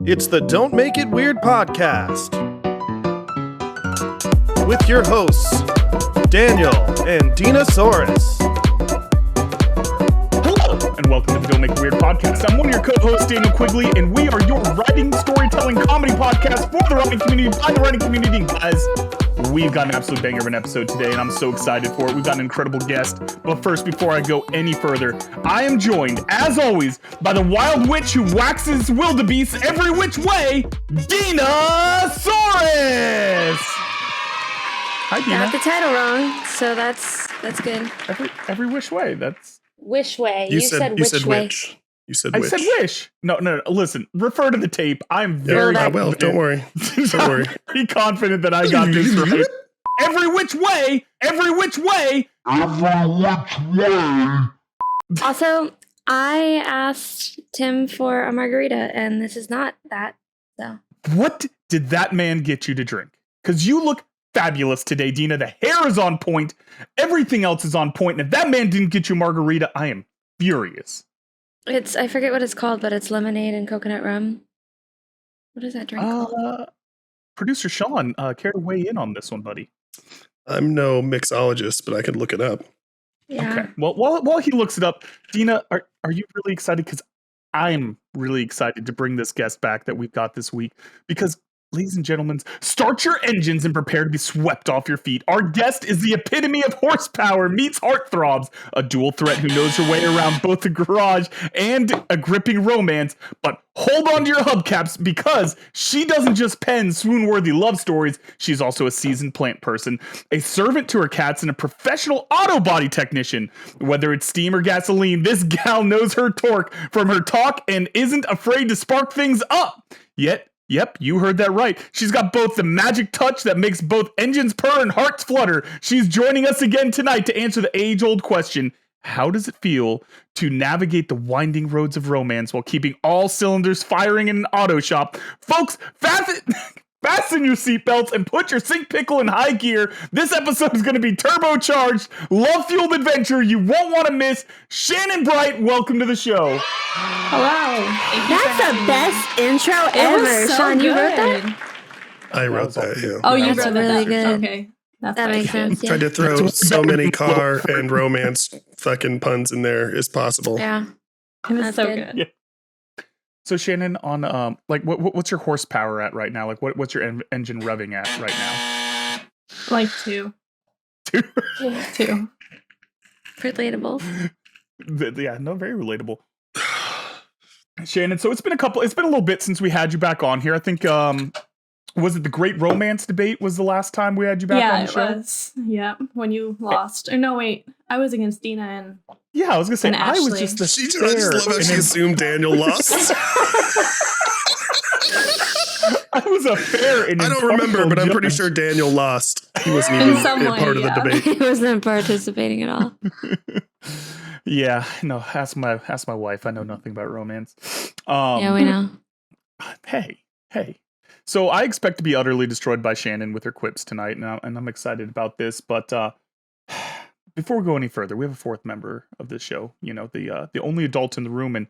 It's the Don't Make It Weird podcast with your hosts, Daniel and Dinosaurus. Hello, and welcome to the Don't Make It Weird podcast. I'm one of your co-hosts, Daniel Quigley, and we are your writing, storytelling, comedy podcast for the writing community, by the writing community. And guys, we've got an absolute banger of an episode today, and I'm so excited for it. We've got an incredible guest. But first, before I go any further, I am joined, as always, by the wild witch who waxes wildebeest every which way, Dinosaurus! Hi, Dina. Got the title wrong, so that's good. Every which way. That's Wish way. You said which way. witch. You said I witch. said wish. No. Listen, refer to the tape. I'm very Well, don't worry. Don't worry. very confident that I got this right. Every which way. Every which way. Also, I asked Tim for a margarita, and this is not that. So What did that man get you to drink? Because you look fabulous today, Dina. The hair is on point. Everything else is on point. And if that man didn't get you margarita, I am furious. I forget what it's called, but it's lemonade and coconut rum. What is that drink called? Producer Sean, care to weigh in on this one, buddy? I'm no mixologist, but I could look it up. Yeah. Okay. Well, while he looks it up, Dina, are you really excited? Because I'm really excited to bring this guest back that we've got this week. Because, ladies and gentlemen, start your engines and prepare to be swept off your feet. Our guest is the epitome of horsepower meets heartthrobs, a dual threat who knows her way around both the garage and a gripping romance. But hold on to your hubcaps, because she doesn't just pen swoon-worthy love stories. She's also a seasoned plant person, a servant to her cats, and a professional auto body technician. Whether it's steam or gasoline, this gal knows her torque from her talk and isn't afraid to spark things up. Yep, you heard that right. She's got both the magic touch that makes both engines purr and hearts flutter. She's joining us again tonight to answer the age-old question: how does it feel to navigate the winding roads of romance while keeping all cylinders firing in an auto shop? Folks, fasten your seatbelts and put your sink pickle in high gear. This episode is going to be turbocharged, love-fueled adventure you won't want to miss. Shannon Bright, welcome to the show. Hello. That's the best intro ever. So Sean, you good. wrote that? I wrote that, yeah. Oh, you That's wrote really that. good. Okay. That's That fine. makes sense. Yeah. Tried to throw so many car and romance fucking puns in there as possible. Yeah. It was That's so good. good. Yeah. So Shannon, on what's your horsepower at right now? Like what's your engine revving at right now? Like two. Two. Relatable. Yeah, no, very relatable. Shannon, so it's been a little bit since we had you back on here. I think was it the Great Romance Debate was the last time we had you back on the show? Yeah, it was. Yeah, when you lost. Or no, wait. I was against Dina and... Yeah, I was gonna say And I was Ashley. just the I just love how she assumed Daniel lost. I was a fair and I don't remember, but I'm pretty sure Daniel lost. He wasn't even some way, part of the yeah. debate. He wasn't participating at all. Yeah, no, ask my wife. I know nothing about romance. Yeah, we know. Hey. So I expect to be utterly destroyed by Shannon with her quips tonight, and I'm excited about this. But before we go any further, we have a fourth member of this show. You know, the only adult in the room. And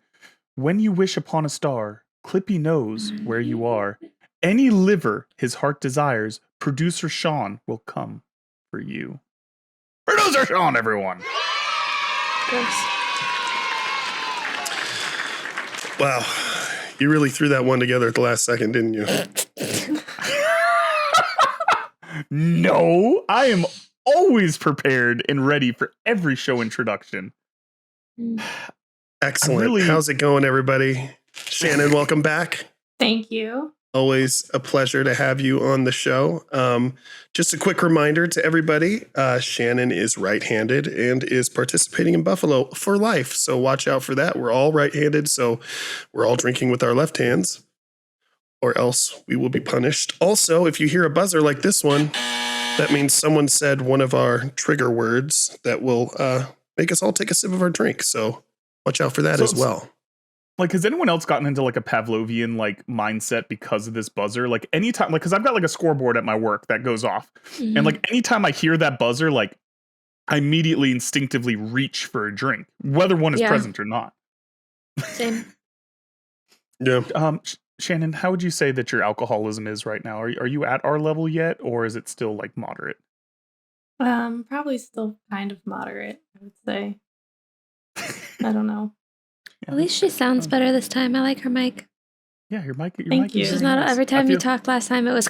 when you wish upon a star, Clippy knows where you are. Any liver his heart desires, producer Sean will come for you. Producer Sean, everyone. Wow. You really threw that one together at the last second, didn't you? No, I am always prepared and ready for every show introduction. Excellent. How's it going, everybody? Shannon, welcome back. Thank you. Always a pleasure to have you on the show. Just a quick reminder to everybody, Shannon is right-handed and is participating in Buffalo for life. So watch out for that. We're all right-handed, so we're all drinking with our left hands, or else we will be punished. Also, if you hear a buzzer like this one, that means someone said one of our trigger words that will make us all take a sip of our drink. So watch out for that as well. Like, has anyone else gotten into like a Pavlovian like mindset because of this buzzer? Like anytime, like, cause I've got like a scoreboard at my work that goes off. Mm-hmm. And like anytime I hear that buzzer, like I immediately instinctively reach for a drink, whether one is present or not. Same. Yeah. Shannon, how would you say that your alcoholism is right now? Are you at our level yet, or is it still like moderate? Probably still kind of moderate, I would say. I don't know. At least she sounds better this time. I like her mic. Yeah, your mic. Thank you. Is She's very not nice. every time I you feel- talked last time. It was.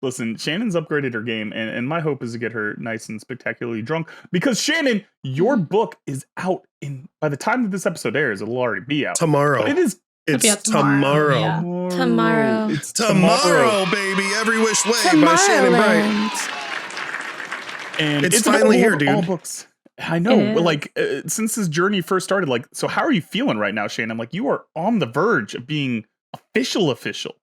Listen, Shannon's upgraded her game, and my hope is to get her nice and spectacularly drunk. Because Shannon, your book is out by the time that this episode airs, it'll already be out. Tomorrow. But it is It's It'll be out tomorrow, tomorrow. yeah. Tomorrow. It's Tomorrow, baby. Every Which Way by Shannon Bright. Tomorrowland. And It's available finally here, on all dude. books. I know. It is. Like since this journey first started, like, so how are you feeling right now, Shannon? Like you are on the verge of being official.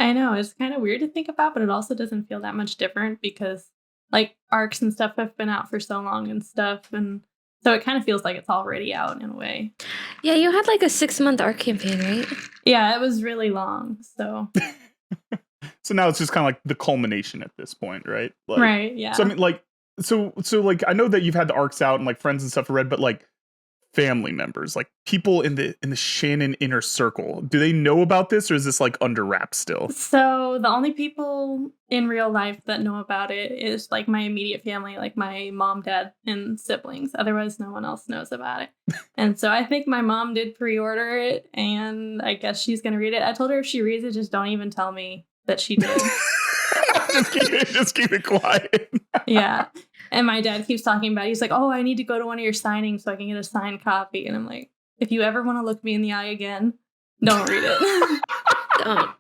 I know, it's kind of weird to think about, but it also doesn't feel that much different because like arcs and stuff have been out for so long and stuff, and so it kind of feels like it's already out in a way. Yeah, you had like a 6-month art campaign, right? Yeah, it was really long, so So now it's just kind of like the culmination at this point, right? Like, right, yeah. So I mean, like, so like, I know that you've had the arcs out and like friends and stuff have read, but like family members, like people in the Shannon inner circle, do they know about this, or is this like under wraps still? So the only people in real life that know about it is like my immediate family, like my mom, dad, and siblings. Otherwise, no one else knows about it. And so I think my mom did pre-order it, and I guess she's gonna read it. I told her if she reads it, just don't even tell me that she did. just keep it quiet. Yeah. And my dad keeps talking about it. He's like, oh, I need to go to one of your signings so I can get a signed copy. And I'm like, if you ever want to look me in the eye again, don't read it. Don't.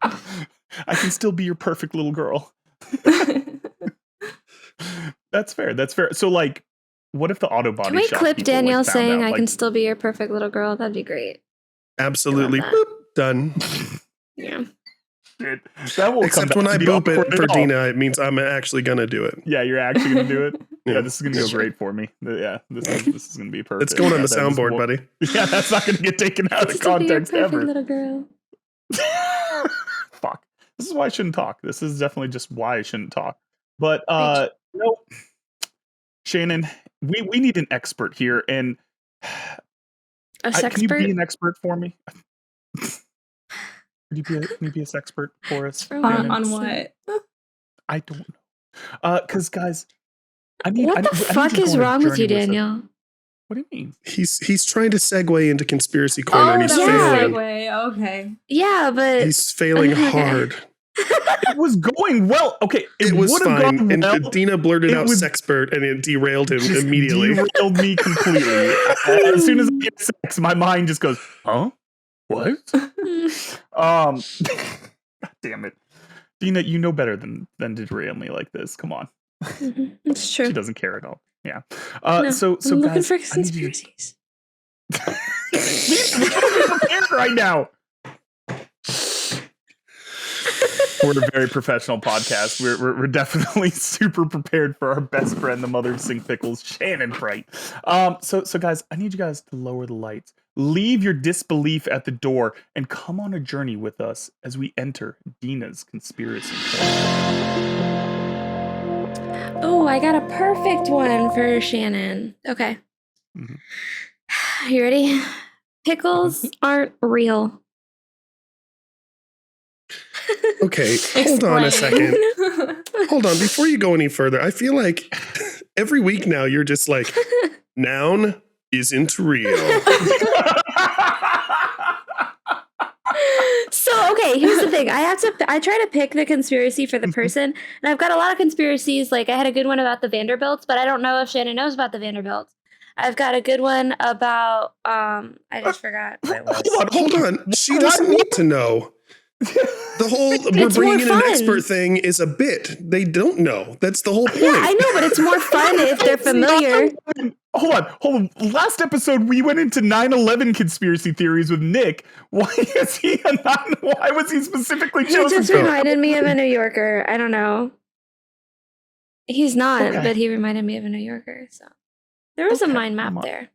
I can still be your perfect little girl. That's fair. So like, what if the auto body Can we shop clip people, like, Danielle found saying out, I like- can still be your perfect little girl? That'd be great. Absolutely. I love Boop, done. Yeah. Shit. That will Except come when I back to be boop awkward it at for all. Dina, it means I'm actually going to do it. Yeah, you're actually gonna do it. Yeah, Yeah. this is gonna go great for me. Yeah, this is gonna be perfect. It's going on Yeah, the that is soundboard, what- buddy. Yeah, that's not gonna get taken out of Still be your context perfect ever. little girl. Fuck. This is why I shouldn't talk. This is definitely just why I shouldn't talk. But no, Shannon, we need an expert here, and A can you sexpert? be an expert for me? Can you be a expert for us? For Shannon? on what? I don't know. Because guys, I need. What the fuck is wrong with you, Daniel? What do you mean? He's trying to segue into conspiracy corner, and he's that was failing. segue. Okay. Yeah, but He's failing Okay. hard. It was going well. Okay, It was would have fine. gone And well. Dina blurted It out was- sexpert, and it derailed him Just immediately. derailed me completely. As soon as I get sex, my mind just goes, huh? What? God damn it. Dina, you know better than to derail me like this. Come on. it's true. She doesn't care at all. Yeah. No, So I'm looking guys, for I need you to- conspiracies. We gotta be prepared right now. We're a very professional podcast. We're definitely super prepared for our best friend, the mother of sing pickles, Shannon Bright. So guys, I need you guys to lower the lights, leave your disbelief at the door, and come on a journey with us as we enter Dina's conspiracy. Oh, I got a perfect one for Shannon. Okay. Mhm. You ready? Pickles aren't real. Okay, hold on a second. Hold on, before you go any further, I feel like every week now you're just like, noun isn't real. So, okay, here's the thing. I try to pick the conspiracy for the person, and I've got a lot of conspiracies. Like, I had a good one about the Vanderbilts, but I don't know if Shannon knows about the Vanderbilts. I've got a good one about, I just forgot what it was. Hold on, she doesn't need to know. The whole we're It's bringing in more an fun. expert thing is a bit. They don't know. That's the whole point. Yeah, I know, but it's more fun if they're familiar. Hold on. Last episode, we went into 9/11 conspiracy theories with Nick. Why is he why was he specifically He chosen? just reminded me of a New Yorker. I don't know. He's not, Okay. but he reminded me of a New Yorker. So there was a Okay, mind map come on. there.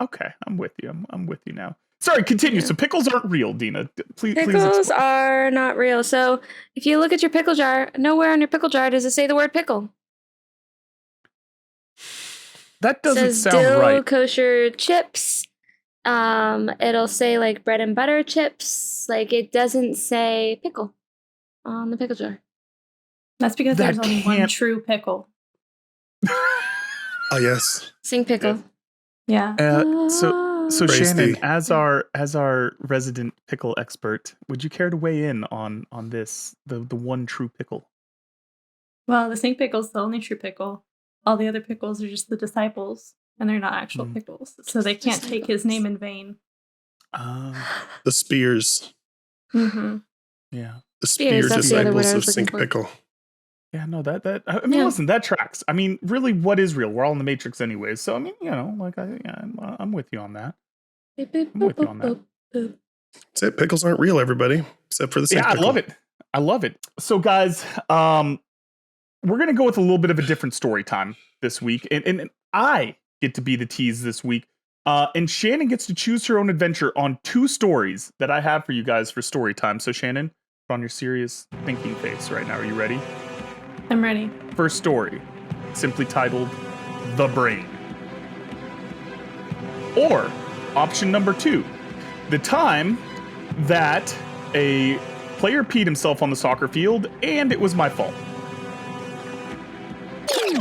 Okay, I'm with you. I'm with you now. Sorry, continue. Yeah. So pickles aren't real, Dina. Please Pickles explain. are not real. So if you look at your pickle jar, nowhere on your pickle jar does it say the word pickle. That It doesn't says sound dill right. kosher chips It'll say like bread and butter chips. Like it doesn't say pickle on the pickle jar. That's because That there's only one can't- true pickle. Oh, yes. Sing pickle. Yeah. So Praise Shannon, thee. as our resident pickle expert, would you care to weigh in on this, the one true pickle? Well, the sink pickle's the only true pickle. All the other pickles are just the disciples, and they're not actual pickles, so they can't take his name in vain. The spears. Mm-hmm. Yeah. The Spears, spear that's the other word disciples I of was Sink looking for. Pickle. Yeah, no, that I mean, Yeah. listen, that tracks. I mean, really, what is real? We're all in the Matrix anyways. So I mean, you know, like I'm with you on that. Boop, boop, I'm with you on boop, that. boop, boop. That's it. Pickles aren't real, everybody, except for the Sink Yeah, I Pickle. love it. I love it. So guys, we're gonna go with a little bit of a different story time this week, and I get to be the tease this week. And Shannon gets to choose her own adventure on 2 stories that I have for you guys for story time. So Shannon, put on your serious thinking face right now. Are you ready? I'm ready. First story, simply titled The Brain. Or option number 2, the time that a player peed himself on the soccer field and it was my fault.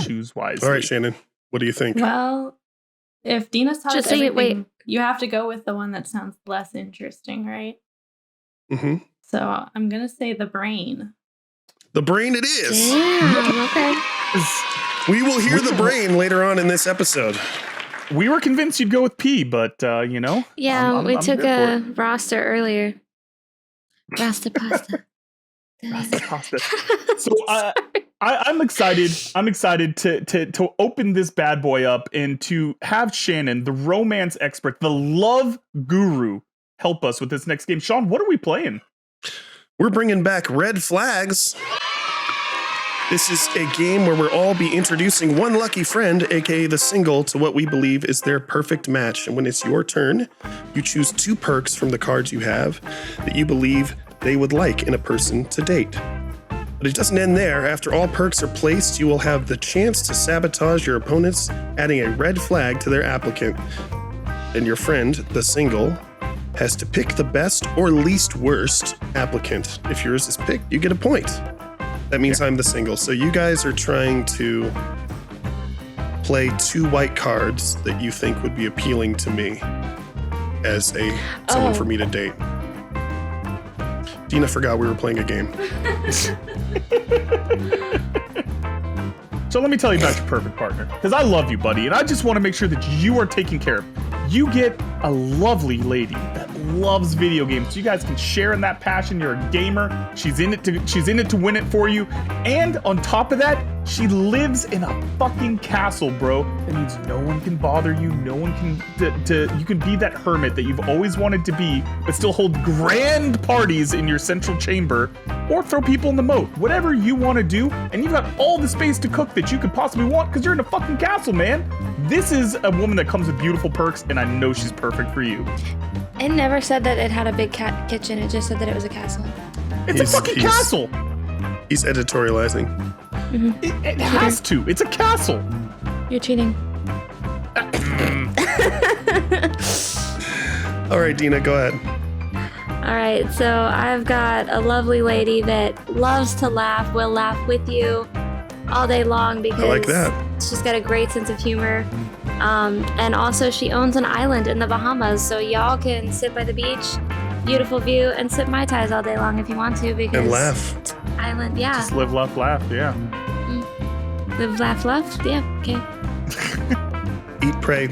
Choose wisely. All right, Shannon. What do you think? Well, if Dina's taught Just us say it, everything, wait. you have to go with the one that sounds less interesting, right? Mm-hmm. So I'm gonna say the brain. The brain it is. Damn, okay. We will hear the brain later on in this episode. We were convinced you'd go with P, but you know. Yeah, we took here a roster earlier. Rasta pasta. for it. Pasta. So I'm excited. I'm excited to open this bad boy up and to have Shannon, the romance expert, the love guru, help us with this next game. Sean, what are we playing? We're bringing back Red Flags. This is a game where we'll all be introducing one lucky friend, aka the single, to what we believe is their perfect match. And when it's your turn, you choose 2 perks from the cards you have that you believe they would like in a person to date. But it doesn't end there. After all perks are placed, you will have the chance to sabotage your opponents, adding a red flag to their applicant. And your friend, the single, has to pick the best or least worst applicant. If yours is picked, you get a point. That means I'm the single. So you guys are trying to play 2 white cards that you think would be appealing to me as someone for me to date. Dina forgot we were playing a game. So let me tell you about your perfect partner, because I love you, buddy, and I just want to make sure that you are taken care of. You get a lovely lady that loves video games. So you guys can share in that passion. You're a gamer. She's in it to win it for you. And on top of that, she lives in a fucking castle, bro. That means no one can bother you. No one can you can be that hermit that you've always wanted to be, but still hold grand parties in your central chamber or throw people in the moat. Whatever you want to do, and you've got all the space to cook that you could possibly want because you're in a fucking castle, man. This is a woman that comes with beautiful perks, and I know she's perfect for you. It never said that it had a big kitchen. It just said that it was a castle. It's a fucking castle. He's editorializing. It has to. It's a castle. You're cheating. All right, Dina, go ahead. All right, so I've got a lovely lady that loves to laugh, will laugh with you all day long because I like that. she's got a great sense of humor. And also she owns an island in the Bahamas, so y'all can sit by the beach, beautiful view, and sip Mai Tais all day long if you want to because And laugh. island, yeah. Just live, laugh, yeah. Live, laugh, yeah, okay. Eat, pray,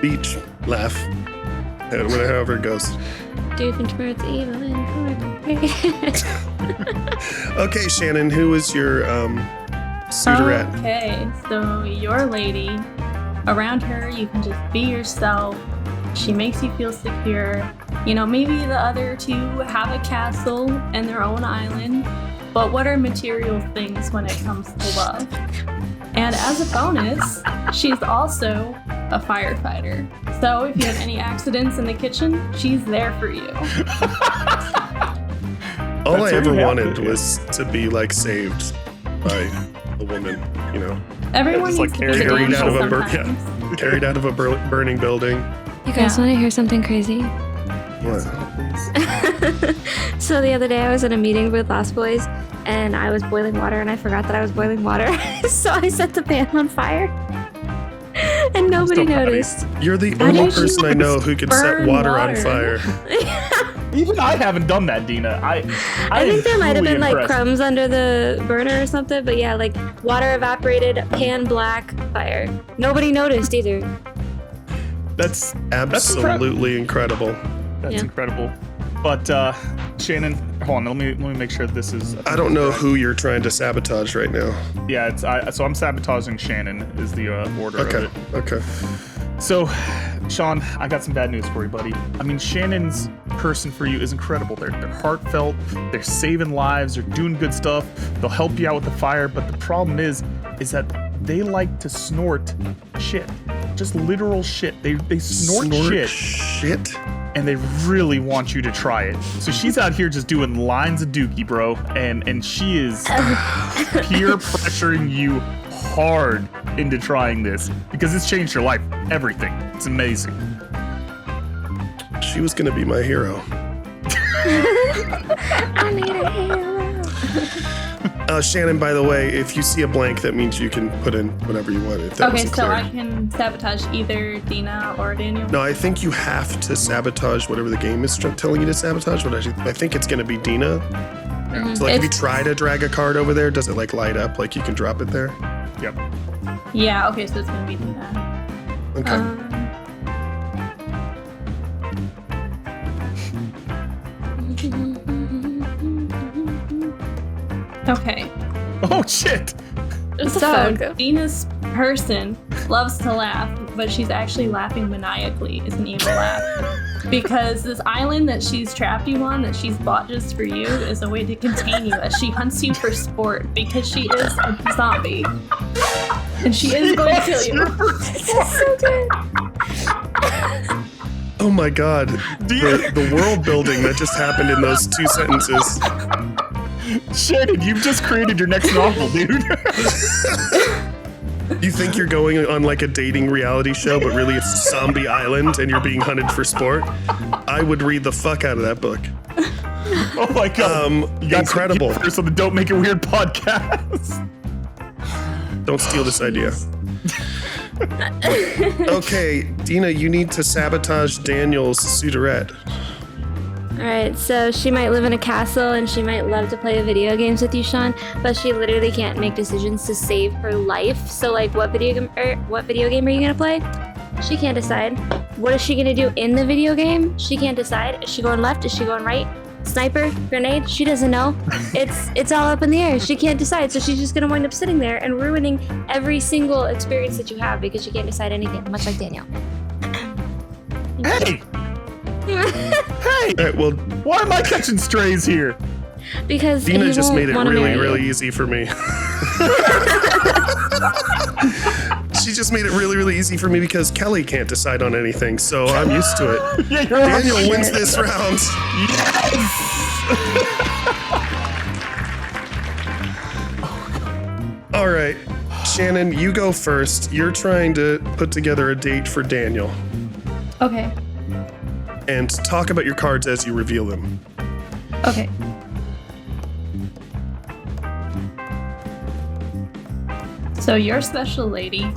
beach, laugh. However it goes. Do from towards evil and Okay, Shannon, who is your suitorette? Okay, so your lady, around her you can just be yourself. She makes you feel secure. You know, maybe the other 2 have a castle and their own island, but what are material things when it comes to love? And as a bonus, she's also a firefighter. So if you have any accidents in the kitchen, she's there for you. All I That's ever where you wanted have to, was to be like saved by a woman, you know, Everyone just, needs like, to be carried the out of angel a sometimes. carried out of a burning building. You guys want to hear something crazy? What? So the other day I was in a meeting with Lost Boys and I was boiling water and I forgot that I was boiling water. So I set the pan on fire and nobody noticed. You're the How only did you person I know who could set burn water on water? fire. Even I haven't done that, Dina. I think there might have truly been like impressed. crumbs under the burner or something, but yeah, like water evaporated, pan black, fire. Nobody noticed either. That's Absolutely incredible. That's Yeah. incredible. But Shannon, hold on. Let me make sure this is. I don't know who you're trying to sabotage right now. Yeah, so I'm sabotaging Shannon is the order of Okay. it. Okay. So, Sean, I got some bad news for you, buddy. I mean, Shannon's person for you is incredible. They're heartfelt. They're saving lives. They're doing good stuff. They'll help you out with the fire. But the problem is that they like to snort shit. Just literal shit. They snort shit. And they really want you to try it. So she's out here just doing lines of dookie, bro, and she is peer pressuring you hard into trying this because it's changed your life, everything. It's amazing. She was gonna be my hero. I need a hero. Shannon, by the way, if you see a blank, that means you can put in whatever you want. If that Okay, wasn't so clear. I can sabotage either Dina or Daniel. No, I think you have to sabotage whatever the game is telling you to sabotage. But I think it's gonna be Dina. So like, if you try to drag a card over there, does it like light up? Like you can drop it there? Yep. Yeah, okay, so it's gonna be Dina. Okay. Okay. Oh shit! So Dina's person loves to laugh, but she's actually laughing maniacally. It's an evil laugh. Because this island that she's trapped you on, that she's bought just for you, is a way to contain you as she hunts you for sport because she is a zombie. And she is going to kill you. This is so good. Oh my god. The world building that just happened in those two sentences. Shannon, you've just created your next novel, dude. You think you're going on like a dating reality show, but really it's Zombie Island and you're being hunted for sport? I would read the fuck out of that book. Oh my god. You got Incredible. First on the Don't Make It Weird podcast. Don't steal this idea. Okay, Dina, you need to sabotage Daniel's suitorette. Alright, so she might live in a castle and she might love to play video games with you, Sean, but she literally can't make decisions to save her life. So like what video game are you gonna play? She can't decide. What is she gonna do in the video game? She can't decide. Is she going left? Is she going right? Sniper? Grenade? She doesn't know. It's all up in the air. She can't decide, so she's just gonna wind up sitting there and ruining every single experience that you have because she can't decide anything, much like Danielle. Hey! Hey! All right, well, Why am I catching strays here? Because Dina he just won't made it wanna really, marry really you. easy for me. She just made it really, really easy for me because Kelly can't decide on anything, so I'm used to it. Yeah, you're Daniel right. wins this round. All right, Shannon, you go first. You're trying to put together a date for Daniel Okay. and talk about your cards as you reveal them. Okay. So your special lady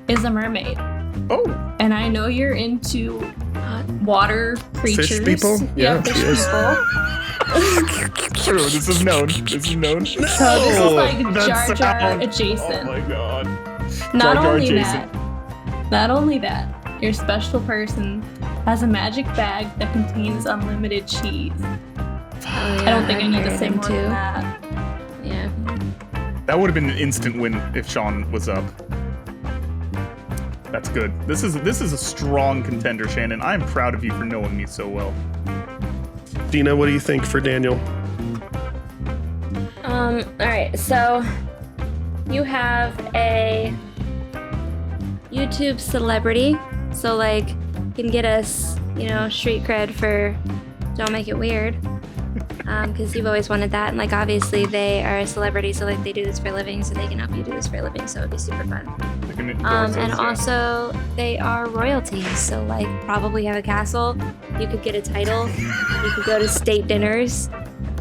is a mermaid. Oh, And I know you're into water creatures. Fish people? Yeah, Yeah, fish she is. people. true. This is known. This is known. So this is like That Jar Jar sound. adjacent. Oh my god. Not Jar Jar only adjacent. not only that, your special person has a magic bag that contains unlimited cheese. I don't think I need to say more than that. Yeah. That would have been an instant win if Sean was up. That's good. This is a strong contender, Shannon. I'm proud of you for knowing me so well. Dina, what do you think for Daniel? All right. So you have a YouTube celebrity, so like can get us, street cred for Don't Make It Weird, because you've always wanted that, and like obviously they are a celebrity, so like they do this for a living, so they can help you do this for a living, so it'd be super fun. can endorse And those, yeah. also, they are royalty. So, like, probably have a castle. You could get a title. You could go to state dinners.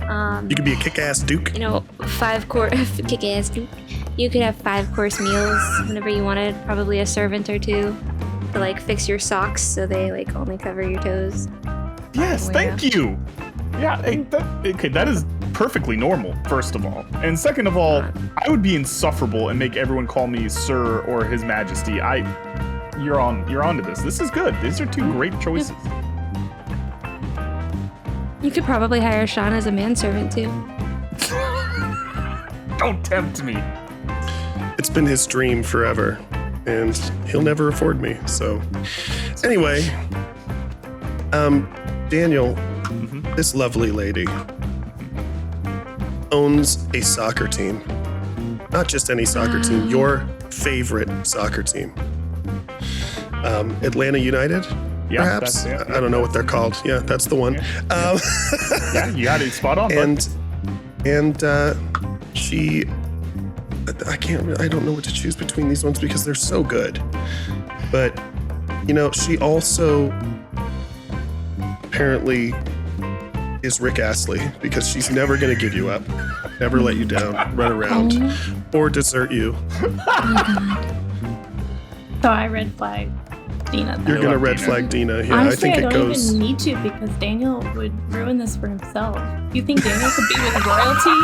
You could be a kick-ass duke. You know, 5-course kick-ass duke. You could have 5-course meals whenever you wanted. Probably a servant or two to like fix your socks so they like only cover your toes. Yes, thank you. Yeah, that is perfectly normal, first of all. And second of all, I would be insufferable and make everyone call me Sir or His Majesty. You're onto this. This is good. These are two great choices. You could probably hire Sean as a manservant too. Don't tempt me. It's been his dream forever, and he'll never afford me. So, anyway, Daniel, this lovely lady owns a soccer team. Not just any soccer team, your favorite soccer team. Atlanta United, perhaps? I don't know what they're called. Yeah, that's the one. Yeah, you got it spot on. And she, I don't know what to choose between these ones because they're so good. But, you know, she also apparently is Rick Astley because she's never going to give you up, never let you down, run around, or desert you. So I red flag Dina. Then. You're going to red flag Dina. Yeah, Honestly, I think it don't goes. even need to because Daniel would ruin this for himself. You think Daniel could be with royalty?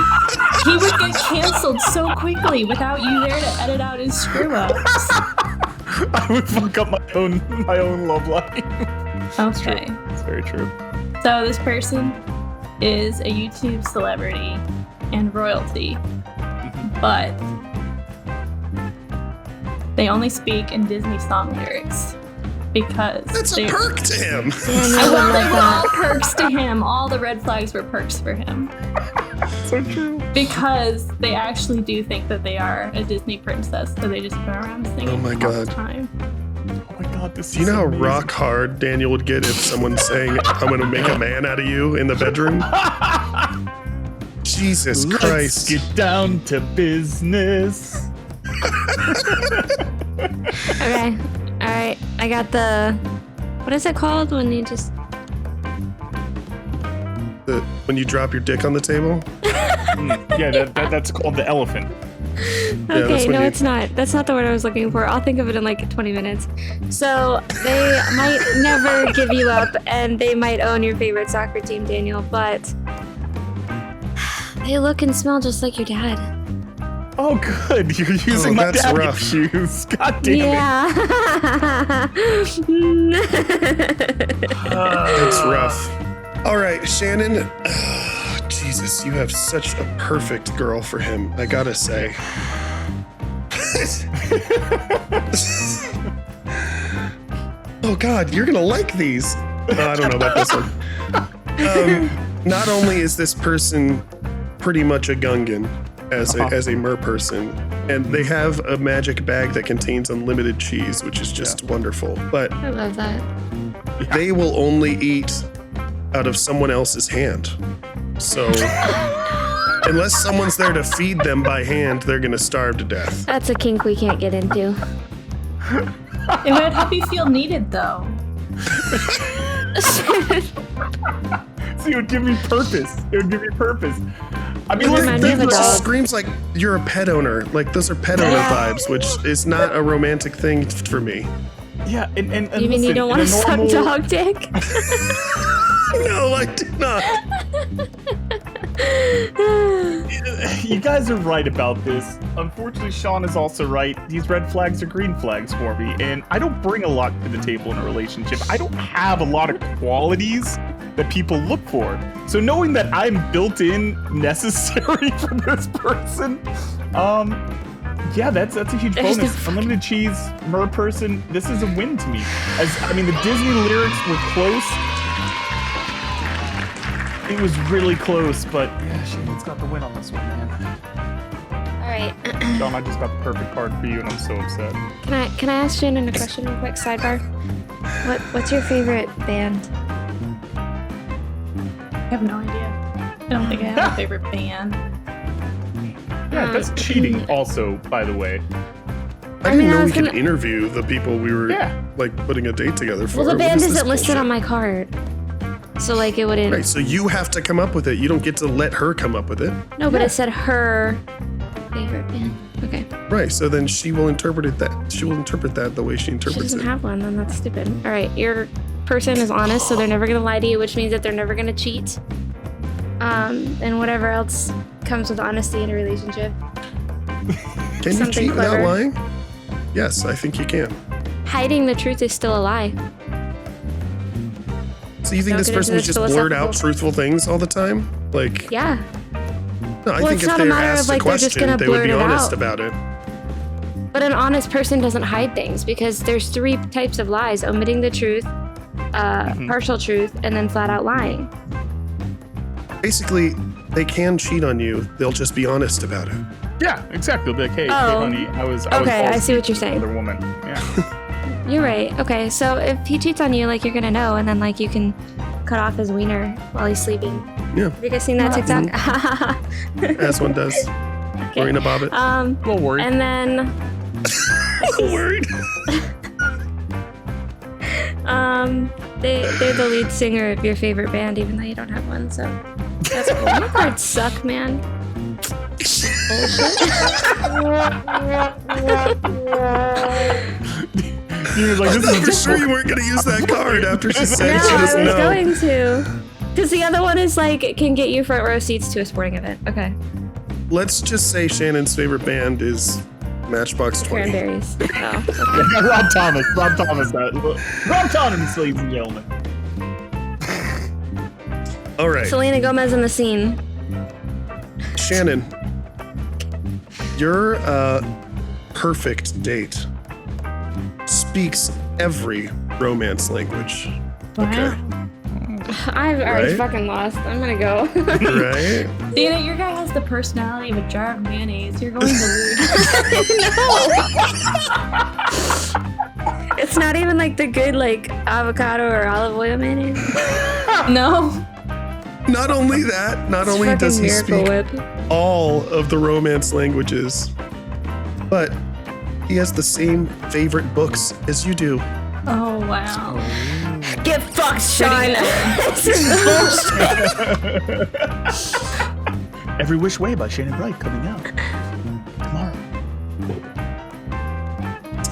He would get canceled so quickly without you there to edit out his screw ups. I would fuck up my own love life. Okay. It's very true. So this person is a YouTube celebrity and royalty, but they only speak in Disney song lyrics because That's a perk to him. I will they were all perks to him. All the red flags were perks for him. So true. Because they actually do think that they are a Disney princess, so they just go around singing Oh my all God. the time. Oh my god, this Do you is know how amazing. rock hard Daniel would get if someone's saying, I'm going to make a man out of you in the bedroom? Jesus Let's Christ. get down to business. Okay. All right. I got the. What is it called when you just? When you drop your dick on the table? Yeah, that's called the elephant. that's Okay, when no, you- it's not. That's not the word I was looking for. I'll think of it in like 20 minutes. So they might never give you up, and they might own your favorite soccer team, Daniel. But they look and smell just like your dad. Oh, good. You're using my that's daddy rough. shoes. God damn Yeah. It's rough. All right, Shannon. Jesus, you have such a perfect girl for him, I gotta say. Oh God, you're gonna like these. Oh, I don't know about this one. Not only is this person pretty much a Gungan as a mer person, and they have a magic bag that contains unlimited cheese, which is just wonderful. But I love that. they will only eat out of someone else's hand. So unless someone's there to feed them by hand, they're gonna starve to death. That's a kink we can't get into. It would help you feel needed, though. See, it would give me purpose. It would give me purpose. I mean, It listen, reminds me of a It dog. just screams like you're a pet owner. Like those are pet owner Yeah. vibes, which is not a romantic thing for me. yeah, and You mean you listen, don't want in to a suck normal- dog dick? No, I do not. You guys are right about this. Unfortunately, Sean is also right. These red flags are green flags for me, and I don't bring a lot to the table in a relationship. I don't have a lot of qualities that people look for. So knowing that I'm built in necessary for this person, yeah, that's a huge There's bonus. no fucking- Unlimited cheese, mer person, this is a win to me. The Disney lyrics were close. It was really close, but yeah, Shannon's got the win on this one, man. All right. John, I just got the perfect card for you, and I'm so upset. Can I ask Shannon a question real quick? Sidebar. What's your favorite band? I have no idea. I don't think I have a favorite band. Yeah, that's cheating, also, by the way. I didn't know we could interview the people we were like putting a date together for. Well, the band isn't listed on my card. So like it wouldn't. Right, so you have to come up with it. You don't get to let her come up with it. No, but it said her favorite band. Okay. Right, so then she will interpret it that. She will interpret that the way she She interprets doesn't it. have one, then that's stupid. All right, your person is honest, so they're never gonna lie to you, which means that they're never gonna cheat. And whatever else comes with honesty in a relationship. Can you something cheat without clever. lying? Yes, I think you can. Hiding the truth is still a lie. So you think Don't this get person into would this just blurt out philosophical- truthful things all the time? Like, Yeah. no, I Well, think it's if not a they're matter of, asked like, a they're just question, gonna they would be blurt it honest out. about it. But an honest person doesn't hide things because there's 3 types of lies: omitting the truth, partial truth, and then flat out lying. Basically, they can cheat on you. They'll just be honest about it. Yeah, exactly. They'll be like, hey, Oh. honey, I was Okay, I see what you're saying. Another woman. Yeah. You're right. Okay, so if he cheats on you, like, you're gonna know, and then like you can cut off his wiener while he's sleeping. Yeah. Have you guys seen that TikTok? As one does. Worrying about it. A little worried. And then Worried. they're the lead singer of your favorite band, even though you don't have one. So that's cool. Your cards suck, man. He was like, this For is sure you weren't going to use that card after she said No, she I was doesn't know. going to. Because the other one is like, can get you front row seats to a sporting event. Okay. Let's just say Shannon's favorite band is Matchbox 20. Cranberries. Oh, okay. Rob Thomas. Rob Thomas, ladies and gentlemen. All right, Selena Gomez in the scene. Shannon, your perfect date speaks every romance language. Okay. I've already Right? fucking lost. I'm gonna go. Right? Dana, your guy has the personality of a jar of mayonnaise. You're going to lose. It's not even like the good like avocado or olive oil mayonnaise. No. Not only that, not It's only fucking does he Miracle speak Whip. all of the romance languages, but he has the same favorite books as you do. Oh, wow. Get fucked, Sean. This is bullshit. Every Which Way by Shannon Bright coming out tomorrow.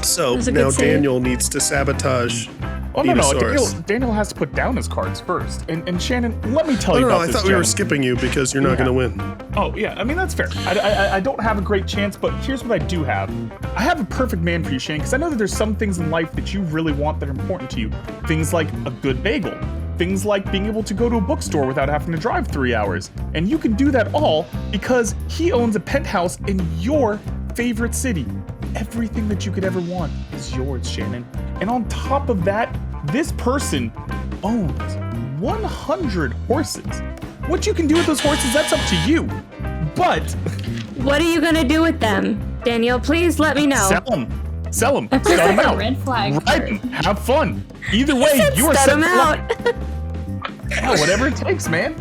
So That's a now good save. Daniel needs to sabotage Oh, no. Venusaurus. Daniel has to put down his cards first. And Shannon, let me tell Oh, you no, about I this, thought we were gentleman. skipping you because you're not Yeah. going to win. Oh, yeah. I mean, that's fair. I don't have a great chance, but here's what I do have. I have a perfect man for you, Shane, because I know that there's some things in life that you really want that are important to you. Things like a good bagel. Things like being able to go to a bookstore without having to drive 3 hours. And you can do that all because he owns a penthouse in your favorite city. Everything that you could ever want is yours, Shannon. And on top of that, this person owns 100 horses. What you can do with those horses, that's up to you. But What are you gonna do with them, Daniel? Please let me know. sell them, That's sell them like a out, red flag. ride them, have fun. Either way, you are Stud set them out. Yeah, whatever it takes, man.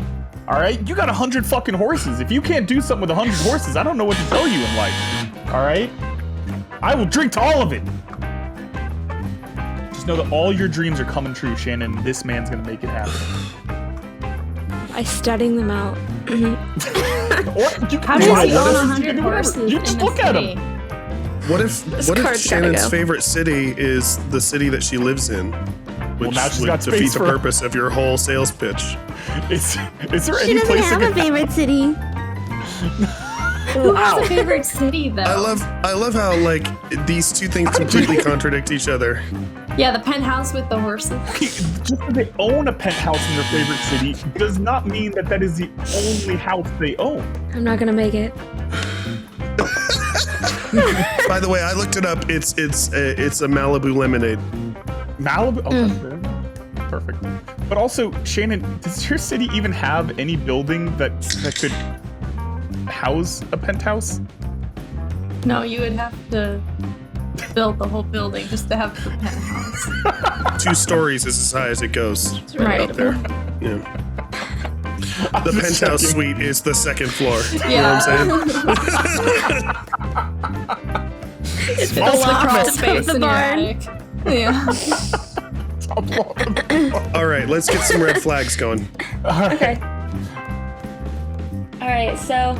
All right, you got 100 fucking horses. If you can't do something with 100 horses, I don't know what to tell you in life. All right, I will drink to all of it. Just know that all your dreams are coming true, Shannon. This man's gonna make it happen. By studying them out. Or you can How do does he whatever. own You can 100 do whatever. horses You in just the look at city? him. What if This what if card's gotta Shannon's go. favorite city is the city that she lives in? Which now she's would got defeat space the for- purpose of your whole sales pitch. Is there She any doesn't place have that a could favorite city. Who has a favorite city, though? I love how like these two things completely contradict each other. Yeah, the penthouse with the horses. just because they own a penthouse in their favorite city does not mean that that is the only house they own. I'm not gonna make it. By the way, I looked it up. It's a Malibu lemonade. Malibu? Oh, there you go. Perfect. But also, Shannon, does your city even have any building that could house a penthouse? No, you would have to build the whole building just to have the penthouse. 2 stories is as high as it goes. Right. Up there. Yeah. The just penthouse checking. suite is the 2nd floor. You Yeah. know what I'm saying? It's Small the Crawl loft space of the in your barn. attic. Yeah. All right, let's get some red flags going. Okay. Alright, so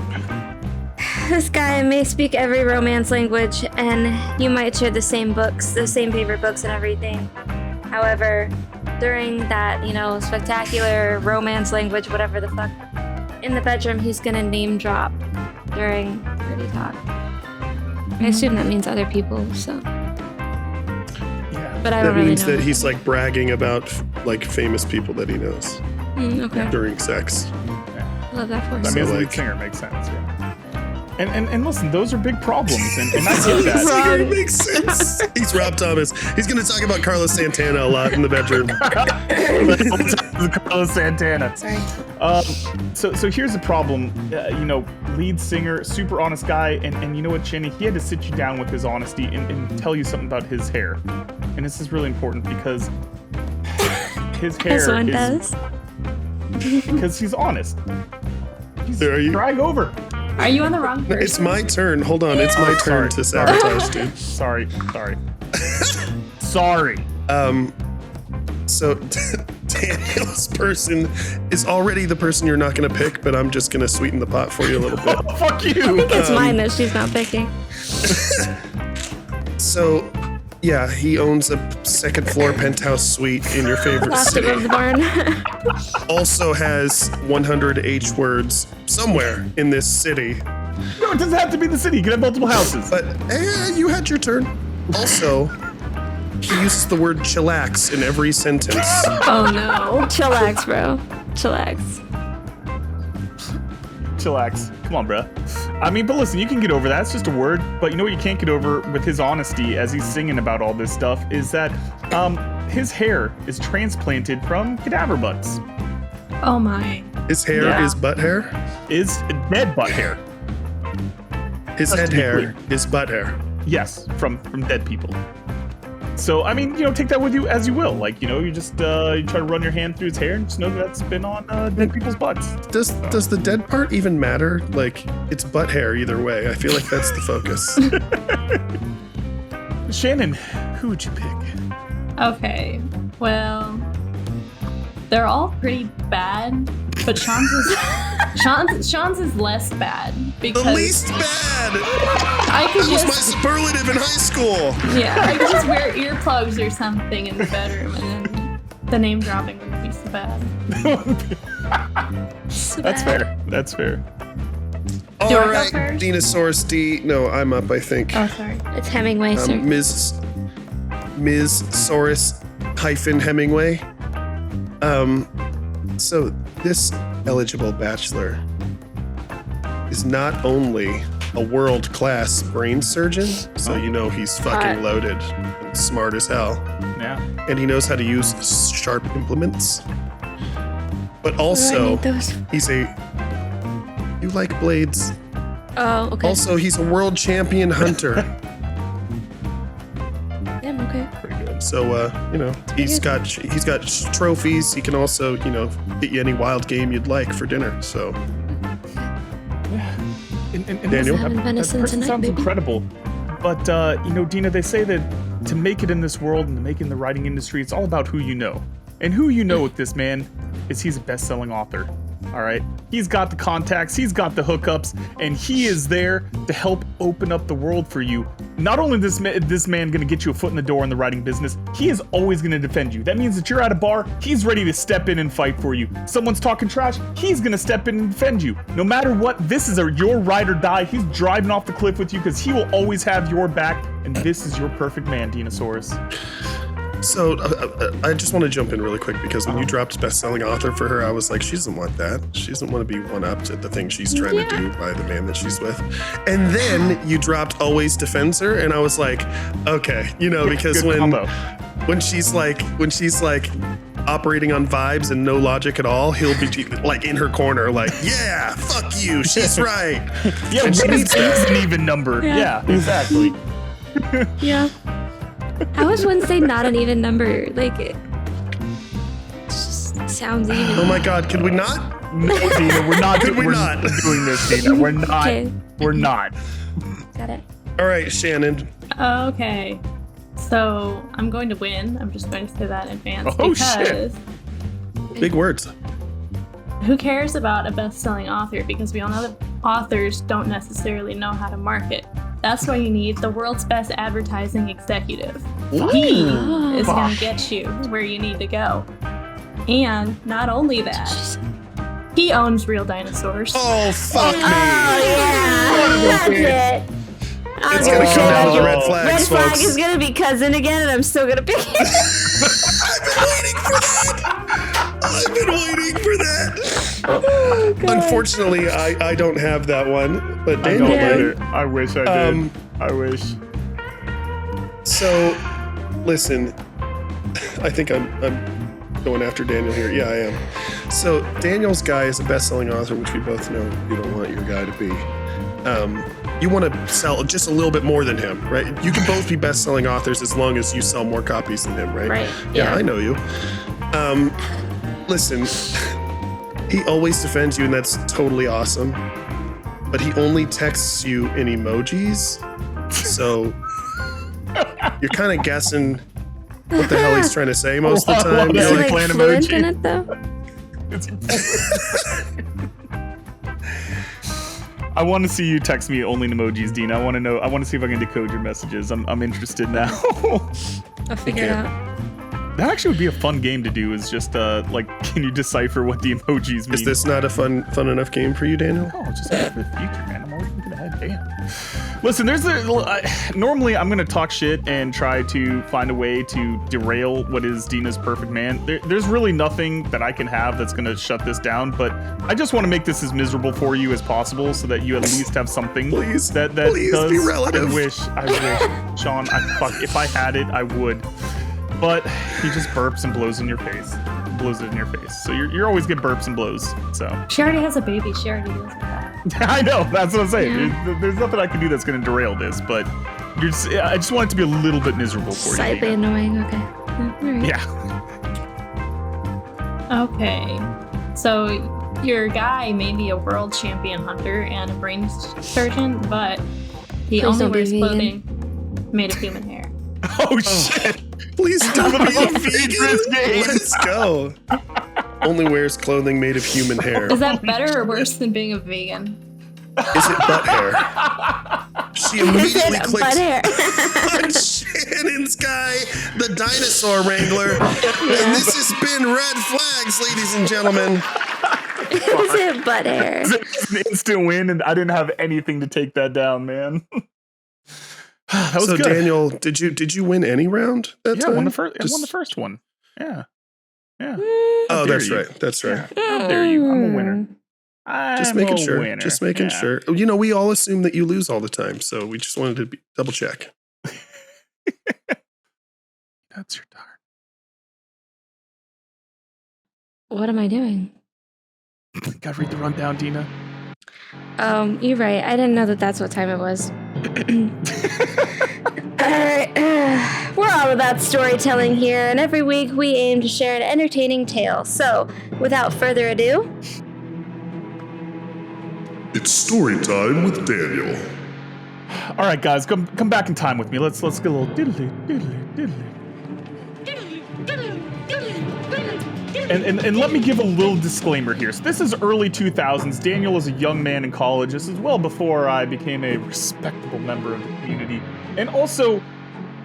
this guy may speak every romance language, and you might share the same books, the same favorite books and everything. However, during that, spectacular romance language, whatever the fuck, in the bedroom, he's gonna name drop during dirty talk. I assume that means other people, so. Yeah. But I That don't really means know. that he's like bragging about like famous people that he knows Okay. during sex. Love that for I him. mean, as a like- lead singer, makes sense. Yeah. And listen, those are big problems, and I get that. Wrong. It makes sense. He's Rob Thomas. He's going to talk about Carlos Santana a lot in the bedroom. Carlos Santana. Sorry. So here's the problem. Lead singer, super honest guy, and you know what, Shanny? He had to sit you down with his honesty and tell you something about his hair. And this is really important because his hair As one is does. because he's honest. He's Are you- drag over. Are you on the wrong person? It's my turn. Hold on. It's my turn to sabotage, dude. Sorry. Sorry. So Daniel's person is already the person you're not going to pick, but I'm just going to sweeten the pot for you a little bit. Oh, fuck I you. think it's mine that she's not picking. So, yeah, he owns a second floor penthouse suite in your favorite Lost city. above the barn. Also has 100 H words somewhere in this city. No, it doesn't have to be the city. You can have multiple houses. But you had your turn. Also, he uses the word chillax in every sentence. Oh no. Chillax, bro. Chillax. Chillax. Come on, bruh. I mean, but listen, you can get over that. It's just a word. But you know what you can't get over with his honesty as he's singing about all this stuff is that his hair is transplanted from cadaver butts. Oh my. His hair Yeah. is butt hair. Is dead butt hair. His Just head to be hair clear. is butt hair. Yes, from dead people. So, I mean, take that with you as you will. Like, you just you try to run your hand through his hair and just know that that's been on dead people's butts. Does the dead part even matter? Like, it's butt hair either way. I feel like that's the focus. Shannon, who would you pick? Okay. Well, they're all pretty bad, but Sean's is less bad because The least bad! I could That was my just superlative in high school. I could just wear earplugs or something in the bedroom, and then the name dropping wouldn't be so bad. So That's bad. fair. That's fair. All Do I go right, first? Dinosaurus D. No, I'm up, I think. Oh, sorry. It's Hemingway, sir. Ms. Saurus hyphen Hemingway. So this eligible bachelor is not only a world-class brain surgeon, so you know he's fucking Hot. loaded and smart as hell, Yeah. and he knows how to use sharp implements. But Where do I also, need those? he's a. You like blades? Oh, okay. Also, he's a world champion hunter. Yeah, I'm okay. Pretty good. So he's got trophies. He can also get you any wild game you'd like for dinner. So And Daniel? listen, Having that venison person tonight, sounds baby. incredible. But Dina, they say that to make it in this world and to make it in the writing industry, it's all about who you know. And who you know with this man is he's a best-selling author. All right, he's got the contacts, he's got the hookups, and he is there to help open up the world for you. Not only is this man going to get you a foot in the door in the writing business, he is always going to defend you. That means that you're at a bar, he's ready to step in and fight for you. Someone's talking trash, he's going to step in and defend you. No matter what, this is your ride or die. He's driving off the cliff with you because he will always have your back, and this is your perfect man, Dinosaurus. So I just want to jump in really quick because when you dropped best-selling author for her, I was like, she doesn't want that. She doesn't want to be one-upped at the thing she's trying to do by the man that she's with. And then you dropped always defends her, and I was like, okay, because Good combo. when she's like operating on vibes and no logic at all, he'll be like in her corner, like, yeah, fuck you, she's right. Yeah, And she what is needs that. an even number? Yeah. Yeah, exactly. Yeah. How is Wednesday not an even number? Like, it just sounds even. Oh my God, could we not? No, Dina, we're not, Could we we're not? doing this, Dina. We're not. Okay. We're not. Got it. All right, Shannon, Okay. So I'm going to win. I'm just going to say that in advance. Oh, because Big words. who cares about a best-selling author? Because we all know that authors don't necessarily know how to market. That's why you need the world's best advertising executive. He is going to get you where you need to go. And not only that, he owns real dinosaurs. Oh, fuck me. That's it. It's going to come down to the red Red flags, flag folks. is gonna be cousin again, and I'm still gonna pick it. I've been waiting for that. Oh, God. Unfortunately, I don't have that one, but I Daniel don't might. either. I wish I did. I wish. So, listen, I think I'm going after Daniel here. Yeah, I am. So, Daniel's guy is a best-selling author, which we both know you don't want your guy to be. You want to sell just a little bit more than him, right? You can both be best-selling authors as long as you sell more copies than him, right? Right. Yeah, I know you. Listen, he always defends you, and that's totally awesome. But he only texts you in emojis, so you're kind of guessing what the hell he's trying to say most of the I love time. that. Is You're he like, Plan fluent emoji. in it though? I want to see you text me only in emojis, Dina. I want to know. I want to see if I can decode your messages. I'm interested now. I'll figure it out. That actually would be a fun game to do. Is just like, can you decipher what the emojis mean? is this not a fun enough game for you, Daniel? Oh, just for the future, man. I'm always thinking ahead. Damn. Listen, normally I'm gonna talk shit and try to find a way to derail what is Dina's perfect man. There's really nothing that I can have that's gonna shut this down. But I just want to make this as miserable for you as possible, so that you at least have something. Please, that please does. be relative. I wish, Sean. If I had it, I would. But he just burps and blows in your face. Blows it in your face. So you're always get burps and blows. So She already has a baby. She already deals with that. I know, that's what I'm saying. Yeah. There's nothing I can do that's going to derail this, but I just want it to be a little bit miserable for you. Slightly Dina. annoying. Okay. All right. Yeah. Okay. So your guy may be a world champion hunter and a brain surgeon, but he Please only don't be wears vegan. clothing made of human hair. Oh shit! Please don't be a Dangerous vegan. game. Let's go. Only wears clothing made of human hair. Is that better or worse than being a vegan? Is it butt hair? She Is immediately it butt clicks hair? on Shannon's guy, the dinosaur wrangler. And this has been Red Flags, ladies and gentlemen. Is it butt hair? It's an instant win, and I didn't have anything to take that down, man. That was So good. Daniel, did you win any round that Yeah, time? I won the first. I Just- won the first one. Yeah. Yeah. Oh, How that's dare you. right. That's right. Yeah. How dare you? I'm a winner. Just I'm making a sure. winner. Just making Yeah. sure. You know, we all assume that you lose all the time, so we just wanted to double check. That's your turn. What am I doing? Gotta read the rundown, Dina. You're right. I didn't know that that's what time it was. Alright, we're all about storytelling here, and every week we aim to share an entertaining tale. So, without further ado, It's story time with Daniel. All right, guys, come back in time with me. Let's get a little diddly. And let me give a little disclaimer here. So this is early 2000s. Daniel is a young man in college. This is well before I became a respectable member of the community. And also,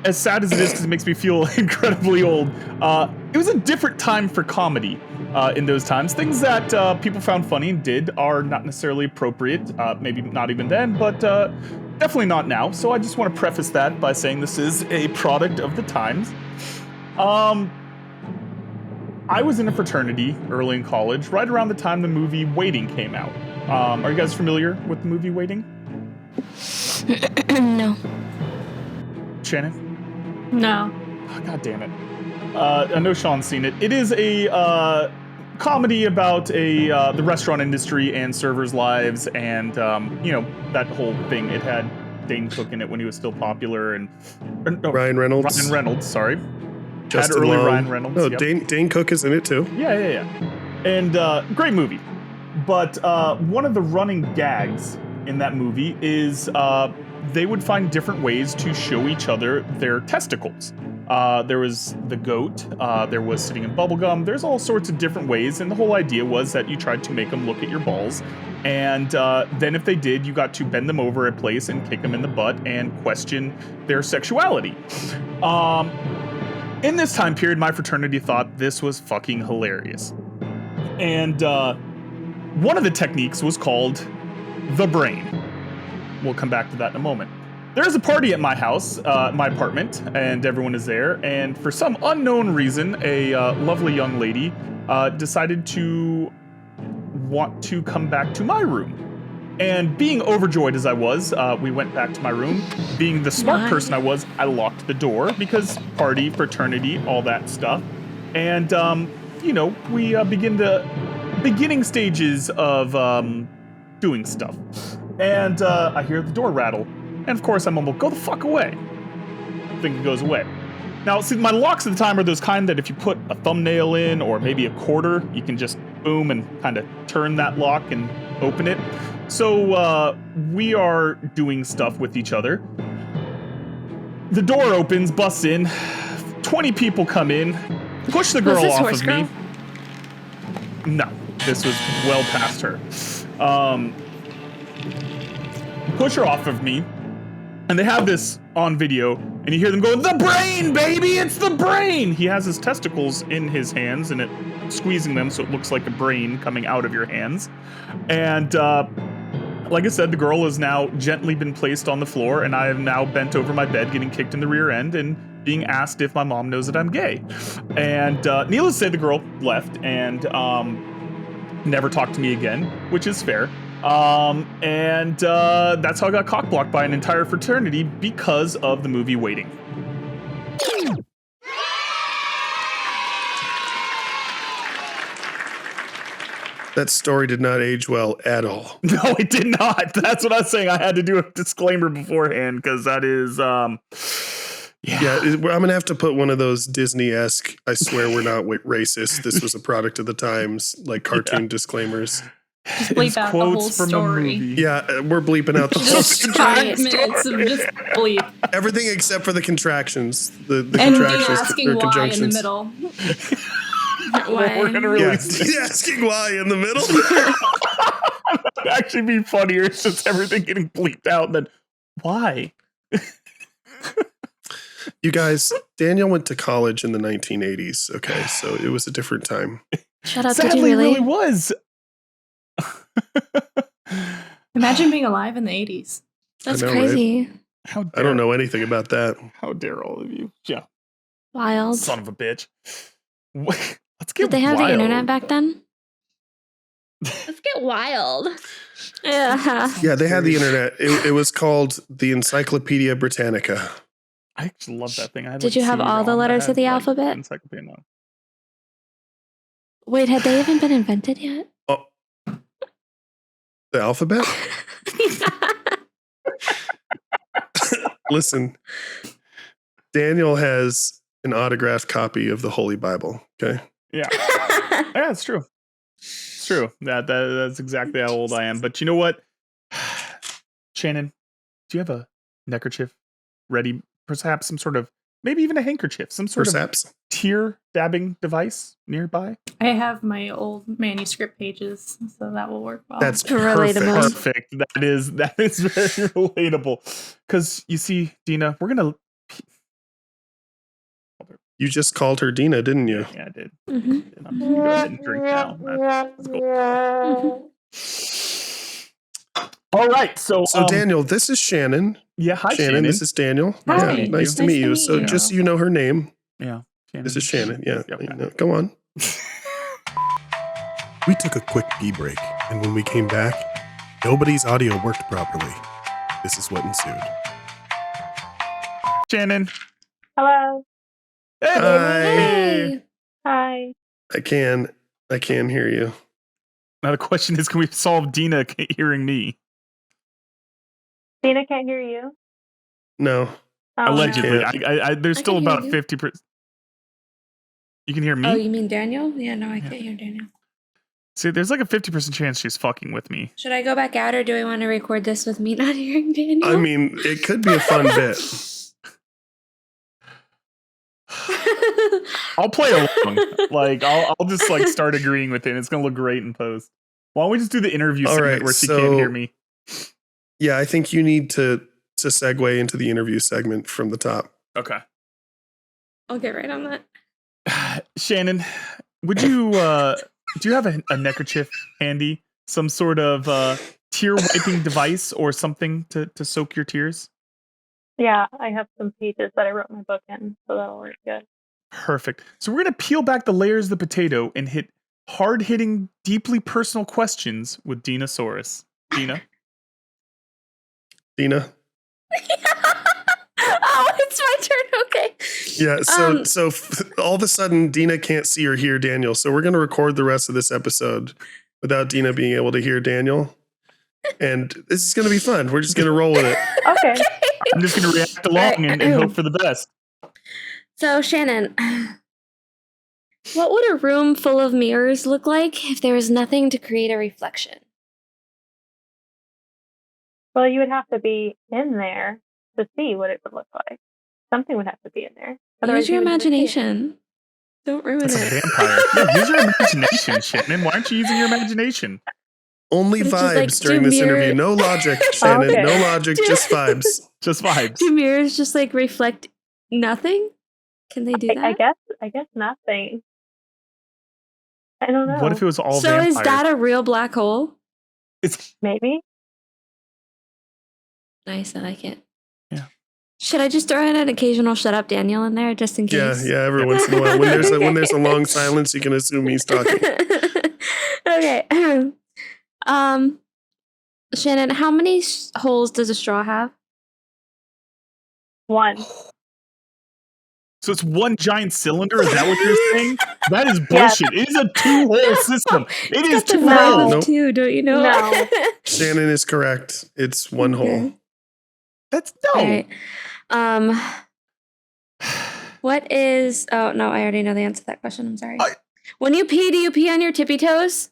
as sad as it is because it makes me feel incredibly old, it was a different time for comedy in those times. Things that people found funny and did are not necessarily appropriate, maybe not even then, but definitely not now. So I just want to preface that by saying this is a product of the times. I was in a fraternity early in college, right around the time the movie Waiting came out. Are you guys familiar with the movie Waiting? no. Shannon? No. Oh, God damn it. I know Sean's seen it. It is a comedy about the restaurant industry and servers' lives and, that whole thing. It had Dane Cook in it when he was still popular and... Ryan Reynolds. Ryan Reynolds, sorry. Justin early Long. Ryan Reynolds. No, Yep. Dane Cook is in it too. Yeah. And great movie. But one of the running gags in that movie is they would find different ways to show each other their testicles. There was the goat, there was sitting in bubblegum, there's all sorts of different ways, and the whole idea was that you tried to make them look at your balls, and then if they did, you got to bend them over a place and kick them in the butt and question their sexuality. In this time period, my fraternity thought this was fucking hilarious. And one of the techniques was called the brain. We'll come back to that in a moment. There's a party at my house, my apartment, and everyone is there. And for some unknown reason, a lovely young lady decided to want to come back to my room. And being overjoyed as I was, we went back to my room. Being the smart person I was, I locked the door because party, fraternity, all that stuff. And, we begin the beginning stages of doing stuff. And I hear the door rattle. And of course, I'm almost, go the fuck away. I think it goes away. Now, see, my locks at the time are those kind that if you put a thumbnail in or maybe a quarter, you can just boom and kind of turn that lock and open it. So we are doing stuff with each other. The door opens, busts in. 20 people come in, push the girl off of me. No, this was well past her. Push her off of me. And they have this on video, and you hear them go, "The brain, baby, it's the brain!" He has his testicles in his hands, and squeezing them so it looks like a brain coming out of your hands. And like I said, the girl has now gently been placed on the floor, and I have now bent over my bed, getting kicked in the rear end, and being asked if my mom knows that I'm gay. And needless to say, the girl left and never talked to me again, which is fair. And that's how I got cock-blocked by an entire fraternity because of the movie Waiting. That story did not age well at all. No, it did not. That's what I was saying. I had to do a disclaimer beforehand because that is, Yeah, I'm going to have to put one of those Disney-esque, I swear we're not racist, this was a product of the times, like cartoon disclaimers. Just bleep out the whole story. Yeah, we're bleeping out the whole Just 5 minutes of just bleep. everything except for the contractions. The And contractions asking or why in the conjunctions. middle. We're going to release Yeah, asking why in the middle. That'd actually be funnier. It's just everything getting bleeped out and then, why? You guys, Daniel went to college in the 1980s, okay? So it was a different time. Shut up, Sadly, did you it really? really was. Imagine being alive in the 80s. That's I know, crazy. How dare, I don't know anything about that. How dare all of you? Yeah, Wild. son of a bitch. Let's get Did they have wild. the internet back then? Let's get wild. Yeah. Yeah, they had the internet. It was called the Encyclopedia Britannica. I actually love that thing. I had, Did you have all the letters of the alphabet? Encyclopedia, no. Wait, had they even been invented yet? Oh, the alphabet? Listen, Daniel has an autographed copy of the Holy Bible. Okay. Yeah, yeah, it's true. It's true. That's exactly how old I am. But you know what, Shannon, do you have a neckerchief ready? Perhaps some sort of, maybe even a handkerchief, some sort of tear dabbing device nearby? I have my old manuscript pages, so that will work well. That's Relatable. Perfect. That is very relatable. Because you see, Dina, we're gonna. You just called her Dina, didn't you? Yeah, I did. Mm-hmm. And I'm gonna go ahead and drink now. Let's go. All right, so Daniel, this is Shannon. Yeah, hi, Shannon. This is Daniel. Hi. Yeah, nice to meet you. So just so you know her name. Yeah, Shannon. This is Shannon. Yeah. Okay. You know, go on. We took a quick pee break, and when we came back, nobody's audio worked properly. This is what ensued. Shannon. Hello. Hey. Hi. I can hear you. Now the question is, can we solve Dina hearing me? Dina can't hear you. No. Oh, Allegedly, no. I there's I still can hear about you. 50%. You can hear me? Oh, you mean Daniel? Yeah, no, I can't hear Daniel. See, there's like a 50% chance she's fucking with me. Should I go back out, or do I want to record this with me not hearing Daniel? I mean, it could be a fun bit. I'll play along. Like, I'll just like start agreeing with it. And it's gonna look great in post. Why don't we just do the interview All segment right, where she can't hear me? Yeah, I think you need to segue into the interview segment from the top. Okay. I'll get right on that. Shannon, would you do you have a neckerchief handy? Some sort of tear wiping device or something to soak your tears? Yeah, I have some pages that I wrote my book in, so that'll work good. Perfect. So we're gonna peel back the layers of the potato and hit hard-hitting, deeply personal questions with Dinosaurus. Dina? Dina? Oh, it's my turn. Okay. Yeah, so all of a sudden, Dina can't see or hear Daniel. So we're going to record the rest of this episode without Dina being able to hear Daniel. And this is going to be fun. We're just going to roll with it. Okay. I'm just gonna react along and hope for the best. So, Shannon, what would a room full of mirrors look like if there was nothing to create a reflection? Well, you would have to be in there to see what it would look like. Something would have to be in there. Use your you would never see it. imagination. Don't ruin That's a it. vampire. Yeah, use your imagination, Shannon. Why aren't you using your imagination? Only But it's just vibes like, during do this mirror- interview. No logic, Shannon. Okay. No logic, just vibes. Just vibes. Do mirrors just like reflect nothing? Can they do that? I guess nothing. I don't know. What if it was all So vampires? is that a real black hole? It's Maybe. Nice, I like it. Yeah. Should I just throw in an occasional "shut up, Daniel" in there just in Yeah, case? yeah. Every once in a while, when there's a long silence, you can assume he's talking. Okay. Shannon, how many holes does a straw have? One. so it's one giant cylinder. Is that what you're saying? That is bullshit. It is a 2-hole system. It is Got the 2 vibe holes. of Nope. two, don't you know? No. Shannon is correct. It's one Okay. hole. That's no. All right. What is? Oh no, I already know the answer to that question. I'm sorry. When you pee, do you pee on your tippy toes?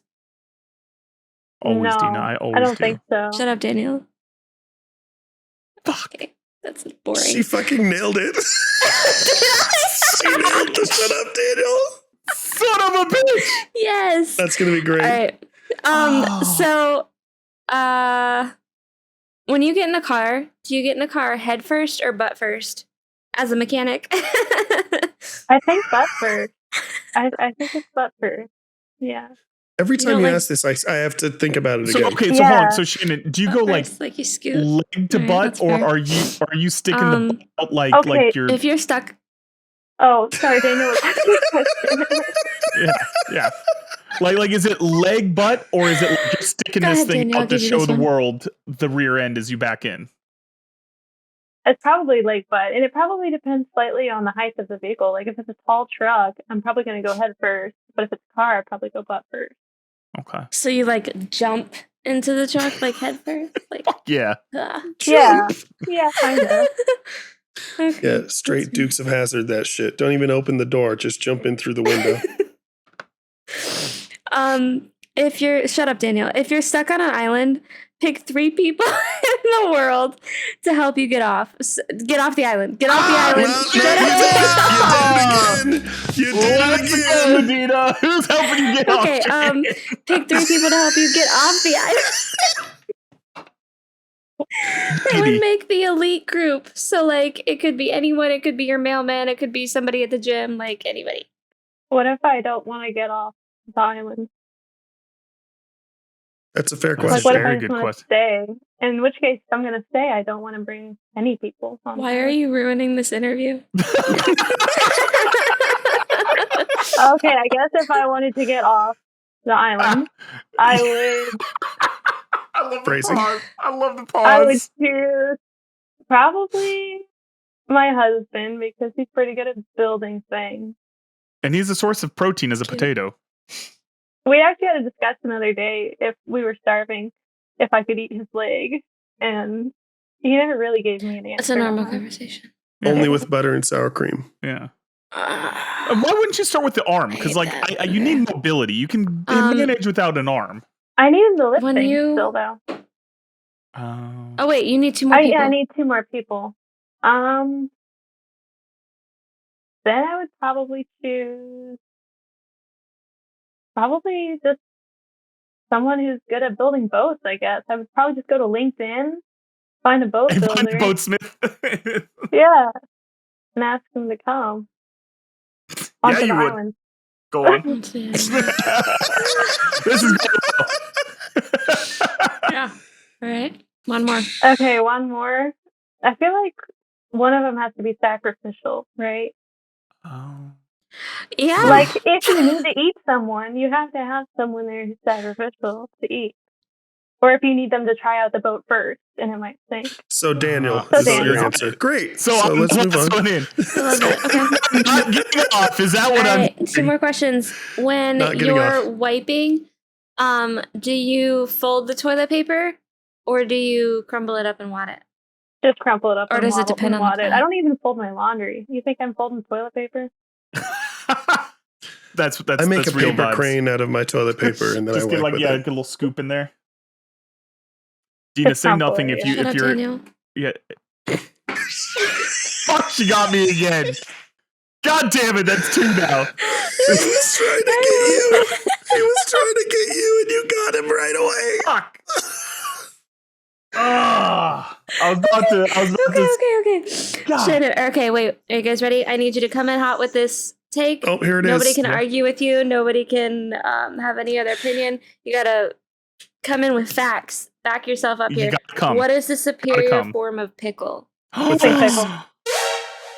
Always, No, Dina. I always I don't do. think so. Shut up, Daniel. Fuck. Okay, that's boring. She fucking nailed it. She nailed the shut up, Daniel. Son of a bitch. Yes. That's going to be great. All right. So, when you get in a car, do you get in a car head first or butt first? As a mechanic. I think butt first. I think it's butt first. Yeah. Every You time don't you like- ask this, I have to think about it So again. okay, so hold Yeah. on. So Shannon, do you Butt go like first, like you scoot. leg to Alright, butt, that's or fair. are you sticking the butt out like Okay, you're If you're stuck, Oh, sorry, Daniel. Was asking a question. yeah. Like is it leg butt, or is it like you're sticking Go this ahead, thing Daniel, I'll out to give you show this the one. world the rear end as you back in? It's probably leg butt, and it probably depends slightly on the height of the vehicle. Like if it's a tall truck, I'm probably going to go head first, but if it's a car, I'd probably go butt first. Okay. so you like jump into the truck like head first, like Yeah. ah. Yeah, kind of. Okay, Yeah, that's straight fair. Dukes of Hazzard that shit. Don't even open the door. Just jump in through the window. If you're shut up, Daniel. If you're stuck on an island, pick 3 people in the world to help you get off. Get off the island. Get off the island. Well, Shut up. you did it again. You did Let's it go, again. Dina. Who's helping you get Okay, off? pick 3 people to help you get off the island. They would make the elite group. So, like, it could be anyone. It could be your mailman. It could be somebody at the gym. Like, anybody. What if I don't want to get off the island? That's a fair That's Like, a what question. if very I good just want to question. stay? In which case, if I'm going to stay, I don't want to bring any people. On Why are you ruining this interview? Okay, I guess if I wanted to get off the island, I would. I love the Phrasing. pause. I love the I would pause. choose probably my husband because he's pretty good at building things. And he's a source of protein as a potato. We actually had a discussion the other day if we were starving, if I could eat his leg, and he never really gave me an answer. It's a normal on that. conversation. Yeah. Only with butter and sour cream. Yeah. Why wouldn't you start with the arm? Because like you need mobility. You can manage without an arm. I need the lip When thing you- still, though. Oh wait, you need 2 more people. I need 2 more people. Then I would probably choose just someone who's good at building boats, I guess. I would probably just go to LinkedIn, find a boat And builder. find the boatsmith. Yeah. And ask him to come. Onto you the would. island. Go on. Let's see. This is Yeah. All right. One more. Okay, one more. I feel like one of them has to be sacrificial, right? Oh. Yeah. Like, if you need to eat someone, you have to have someone there who's sacrificial to eat. Or if you need them to try out the boat first, and it might sink. So Daniel So is your Daniel. answer. Great. So let's move on. One in. I love it. Okay. Not getting off. Is that what All I'm? right, 2 more questions. When Not getting you're off. wiping, do you fold the toilet paper or do you crumble it up and wad it? Just crumple it up Or and does it wad depend on the wad it. plan? I don't even fold my laundry. You think I'm folding toilet paper? that's I make that's a real paper vibes. crane out of my toilet paper and then Just I get wipe like with get a it. little scoop in there. Dina, It's say crumple nothing it, if yeah. you Shut if up, you're Daniel. yeah. Fuck, she got me again. God damn it, that's 2 now. He was trying to get you. He was trying to get you and you got him right away. Fuck. I was about to. Okay. God. Shannon, okay, wait. Are you guys ready? I need you to come in hot with this take. Oh, here it is. Nobody can Yeah. argue with you. Nobody can have any other opinion. You gotta come in with facts. Back yourself up You here. gotta come. What is the superior come. form of pickle? Sink pickle.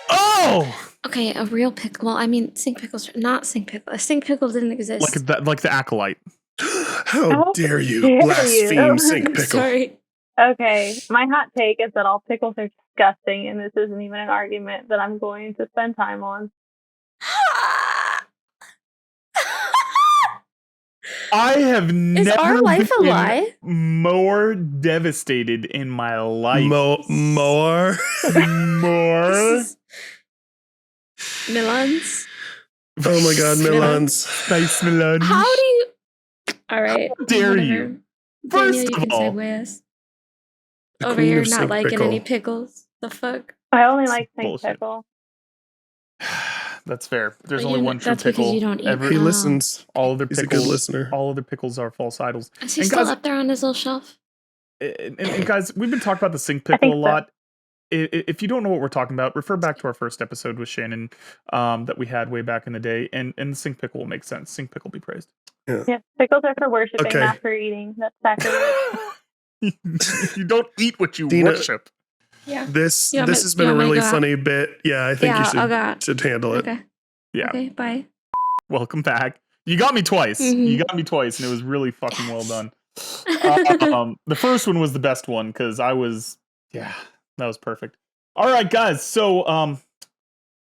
Oh, Okay, a real pickle. Well, I mean, sink pickles, not sink pickle. A sink pickle didn't exist. like the acolyte. How dare you dare blaspheme you. sink pickle? Sorry. Okay, my hot take is that all pickles are disgusting, and this isn't even an argument that I'm going to spend time on. I have Is never our life a been lie? more devastated in my life. More. More. Milans? Oh my God, Milans. Nice Milan. How do you? All right. How dare whatever. you? Daniel, First you of can all, segue us. The Over queen here, of not sink liking pickle. any pickles. The fuck? I only like sink Bullshit. pickle. That's fair. There's Well, only you- one true that's because pickle. you don't eat ever. He Oh. listens. All other He's a pickles. good listener. All other pickles are false idols. Is he And still guys- up there on his little shelf? And guys, we've been talking about the sink I pickle a think so. lot. If you don't know what we're talking about, refer back to our first episode with Shannon that we had way back in the day, and the sink pickle will make sense. Sink pickle be praised. Yes, pickles are for worshiping, Okay. not for eating. That's sacrilege. You don't eat what you Dina- worship. Yeah. This You want this me- has been you a want me to really go out? funny bit. Yeah, I think Yeah, you I'll go out. should handle it. Okay. Yeah. Okay, bye. Welcome back. You got me twice. Mhm. You got me twice, and it was really fucking well done. Oh, The first one was the best one because that was perfect. All right, guys. So,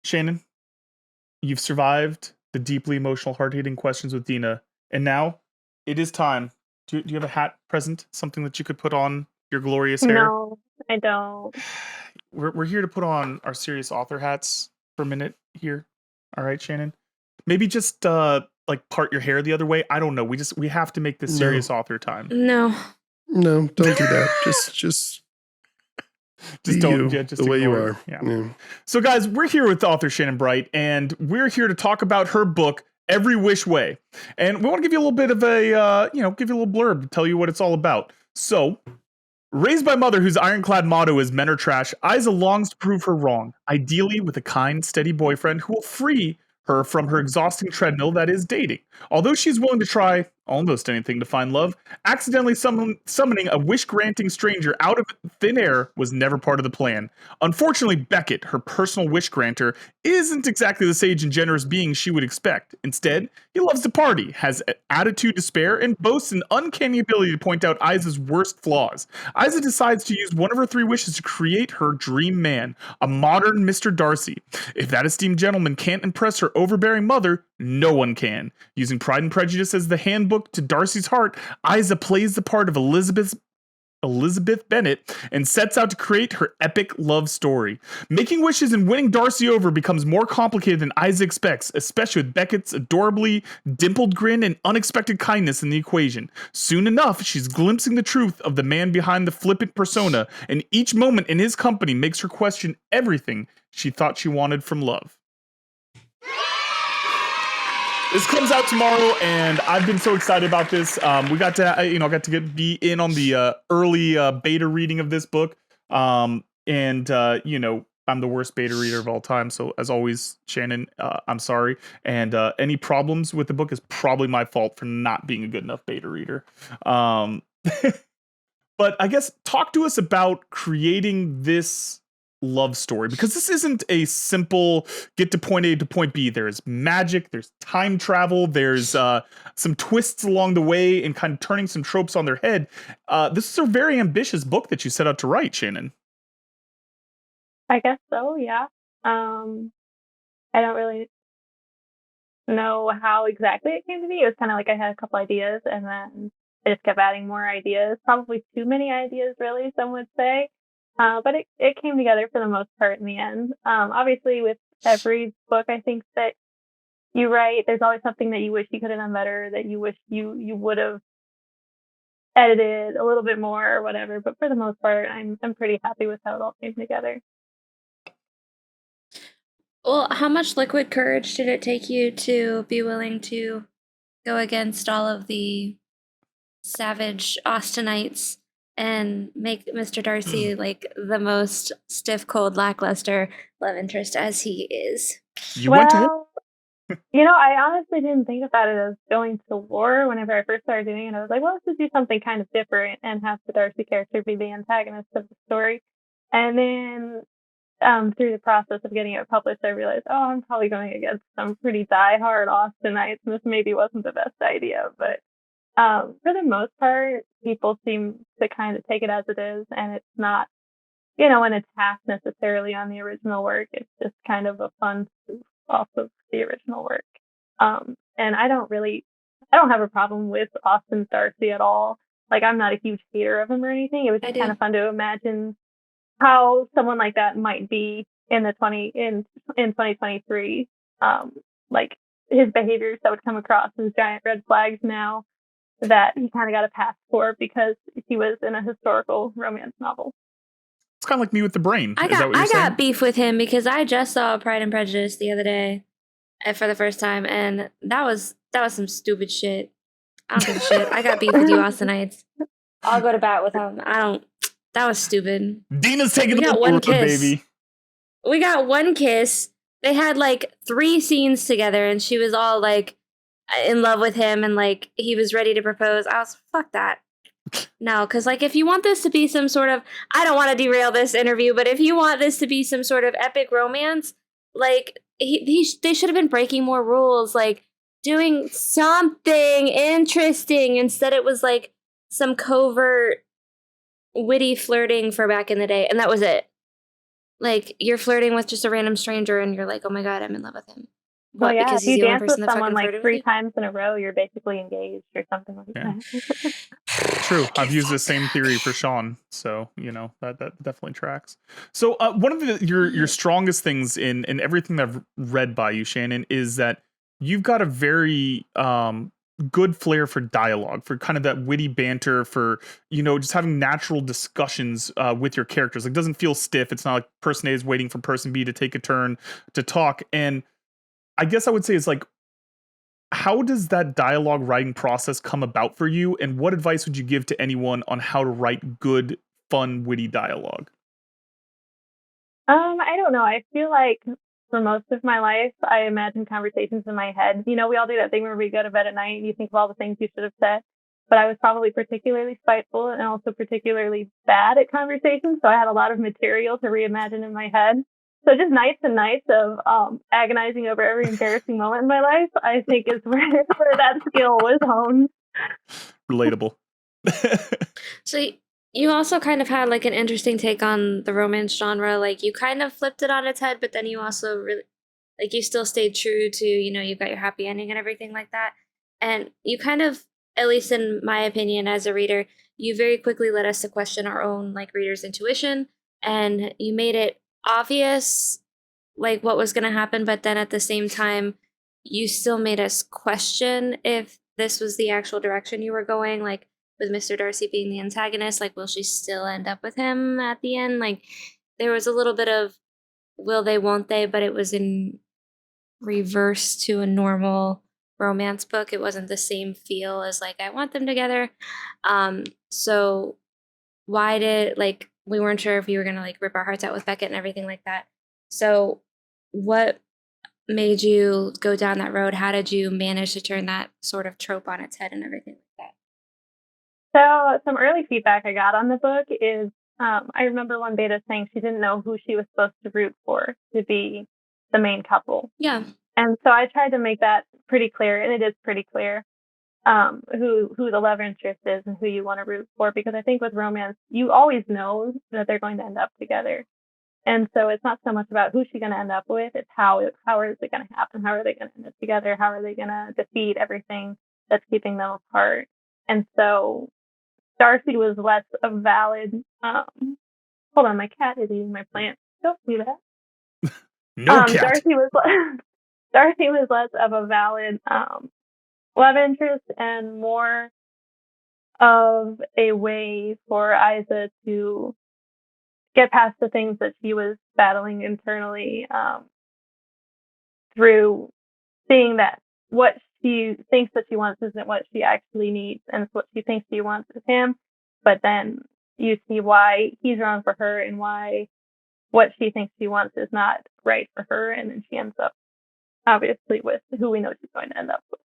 Shannon, you've survived the deeply emotional, hard-hitting questions with Dina, and now it is time. Do you have a hat present? Something that you could put on your glorious hair? No, I don't. We're here to put on our serious author hats for a minute here. All right, Shannon. Maybe just like part your hair the other way. I don't know. We have to make this No. serious author time. no. No, don't do that. Just be don't you, just the way you ignore it. are. Yeah. So, guys, we're here with author Shannon Bright, and we're here to talk about her book, Every Wish Way. And we want to give you a little bit of a, give you a little blurb to tell you what it's all about. So, raised by a mother whose ironclad motto is men are trash, Isa longs to prove her wrong, ideally with a kind, steady boyfriend who will free her from her exhausting treadmill that is dating. Although she's willing to try almost anything to find love, accidentally summoning a wish-granting stranger out of thin air was never part of the plan. Unfortunately, Beckett, her personal wish-granter, isn't exactly the sage and generous being she would expect. Instead, he loves to party, has attitude to spare, and boasts an uncanny ability to point out Isa's worst flaws. Isa decides to use one of her 3 wishes to create her dream man, a modern Mr. Darcy. If that esteemed gentleman can't impress her overbearing mother, no one can. Using Pride and Prejudice as the handbook to Darcy's heart, Isa plays the part of Elizabeth Elizabeth Bennet, and sets out to create her epic love story. Making wishes and winning Darcy over becomes more complicated than Isaac expects, especially with Beckett's adorably dimpled grin and unexpected kindness in the equation. Soon enough, she's glimpsing the truth of the man behind the flippant persona, and each moment in his company makes her question everything she thought she wanted from love. This comes out tomorrow, and I've been so excited about this. We got to be in on the early beta reading of this book, I'm the worst beta reader of all time. So as always, Shannon, I'm sorry. And any problems with the book is probably my fault for not being a good enough beta reader. But I guess talk to us about creating this love story, because this isn't a simple get to point A to point B. There's magic, there's time travel, there's some twists along the way and kind of turning some tropes on their head. This is a very ambitious book that you set out to write, Shannon. I guess so, yeah. I don't really know how exactly it came to be. It was kind of like I had a couple ideas and then I just kept adding more ideas. Probably too many ideas, really, some would say. But it came together for the most part in the end. Obviously, with every book, I think that you write, there's always something that you wish you could have done better, that you wish you would have edited a little bit more or whatever. But for the most part, I'm pretty happy with how it all came together. Well, how much liquid courage did it take you to be willing to go against all of the savage Austinites and make Mr. Darcy like the most stiff, cold, lackluster love interest as he is? You went to him? I honestly didn't think about it as going to war whenever I first started doing it. I was like, well, let's just do something kind of different and have the Darcy character be the antagonist of the story. And then through the process of getting it published, I realized, I'm probably going against some pretty diehard Austinites, and this maybe wasn't the best idea. But for the most part, people seem to kind of take it as it is, and it's not, an attack necessarily on the original work. It's just kind of a fun spoof off of the original work. And I don't have a problem with Austen's Darcy at all. Like, I'm not a huge hater of him or anything. It was just kind of fun to imagine how someone like that might be in 2023. Like his behaviors that would come across as giant red flags now that he kind of got a pass for because he was in a historical romance novel. It's kind of like me with The Brain. I got beef with him because I just saw Pride and Prejudice the other day for the first time, and that was some stupid shit. I don't give a shit. I got beef with you Austinites. I'll go to bat with him. That was stupid. Dina's taking the one road, kiss. baby. We got one kiss. They had like 3 scenes together, and she was all like in love with him, and like he was ready to propose. I was fuck that. No, because like if you want this to be some sort of, I don't want to derail this interview, but if you want this to be some sort of epic romance, like they should have been breaking more rules, like doing something interesting. Instead, it was like some covert, witty flirting for back in the day, and that was it. Like you're flirting with just a random stranger, and you're like, oh my god, I'm in love with him. Well, yeah, because if you dance with someone like 3 times in a row, you're basically engaged or something like that. True. I've used the same theory for Sean, so that definitely tracks. So one of your strongest things in everything that I've read by you, Shannon, is that you've got a very good flair for dialogue, for kind of that witty banter, for just having natural discussions with your characters. Like, it doesn't feel stiff. It's not like person A is waiting for person B to take a turn to talk. And I guess I would say it's like, how does that dialogue writing process come about for you? And what advice would you give to anyone on how to write good, fun, witty dialogue? I don't know. I feel like for most of my life, I imagine conversations in my head. We all do that thing where we go to bed at night and you think of all the things you should have said. But I was probably particularly spiteful and also particularly bad at conversations. So I had a lot of material to reimagine in my head. So just nights and nights of agonizing over every embarrassing moment in my life, I think is where that skill was honed. Relatable. So you also kind of had like an interesting take on the romance genre. Like you kind of flipped it on its head, but then you also really, like you still stayed true to, you've got your happy ending and everything like that. And you kind of, at least in my opinion as a reader, you very quickly led us to question our own like readers' intuition, and you made it obvious like what was going to happen, but then at the same time you still made us question if this was the actual direction you were going, like with Mr. Darcy being the antagonist, like will she still end up with him at the end? Like there was a little bit of will they, won't they, but it was in reverse to a normal romance book. It wasn't the same feel as like I want them together. So why did like we weren't sure if you were gonna like rip our hearts out with Beckett and everything like that. So what made you go down that road? How did you manage to turn that sort of trope on its head and everything like that? So some early feedback I got on the book is I remember one beta saying she didn't know who she was supposed to root for to be the main couple. Yeah. And so I tried to make that pretty clear, and it is pretty clear who the love interest is and who you want to root for, because I think with romance, you always know that they're going to end up together. And so it's not so much about who's she going to end up with, it's how is it going to happen? How are they going to end up together? How are they going to defeat everything that's keeping them apart? And so Darcy was less a valid, hold on, my cat is eating my plant. Don't do that. No cat. Darcy was less of a valid love interest and more of a way for Isa to get past the things that she was battling internally through seeing that what she thinks that she wants isn't what she actually needs, and what she thinks she wants is him. But then you see why he's wrong for her and why what she thinks she wants is not right for her, and then she ends up obviously with who we know she's going to end up with.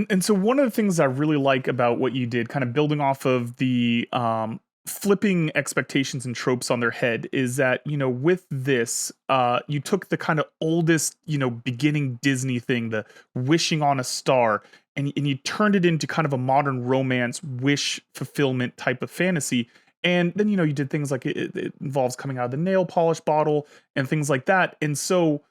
And so one of the things I really like about what you did, kind of building off of the flipping expectations and tropes on their head, is that, you know, with this, you took the kind of oldest, you know, beginning Disney thing, the wishing on a star, and you turned it into kind of a modern romance, wish fulfillment type of fantasy. And then, you know, you did things like it involves coming out of the nail polish bottle and things like that. And so,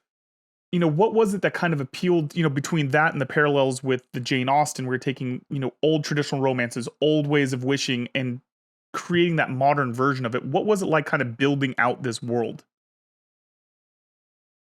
you know, what was it that kind of appealed, you know, between that and the parallels with the Jane Austen, where you're taking, you know, old traditional romances, old ways of wishing, and creating that modern version of it? What was it like kind of building out this world?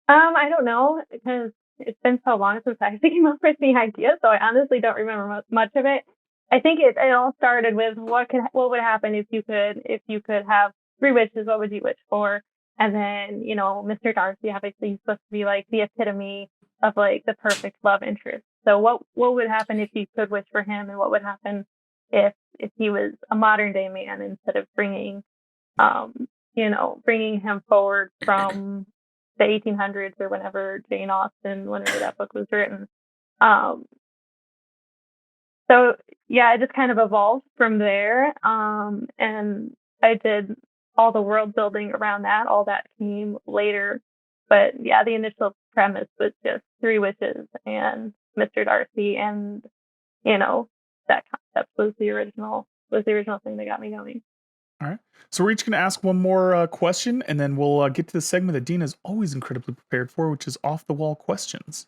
I don't know, because it's been so long since I came up with the idea, so I honestly don't remember much of it. I think it all started with what would happen if you could have 3 wishes, what would you wish for? And then, you know, Mr. Darcy, obviously he's supposed to be like the epitome of like the perfect love interest. So what would happen if you could wish for him, and what would happen if he was a modern day man instead of bringing him forward from the 1800s or whenever that book was written. So yeah, it just kind of evolved from there. And I did all the world building around that. All that came later. But yeah, the initial premise was just 3 wishes and Mr. Darcy, and, you know, that concept was the original thing that got me going. All right. So we're each going to ask one more question, and then we'll get to the segment that Dina is always incredibly prepared for, which is off the wall questions.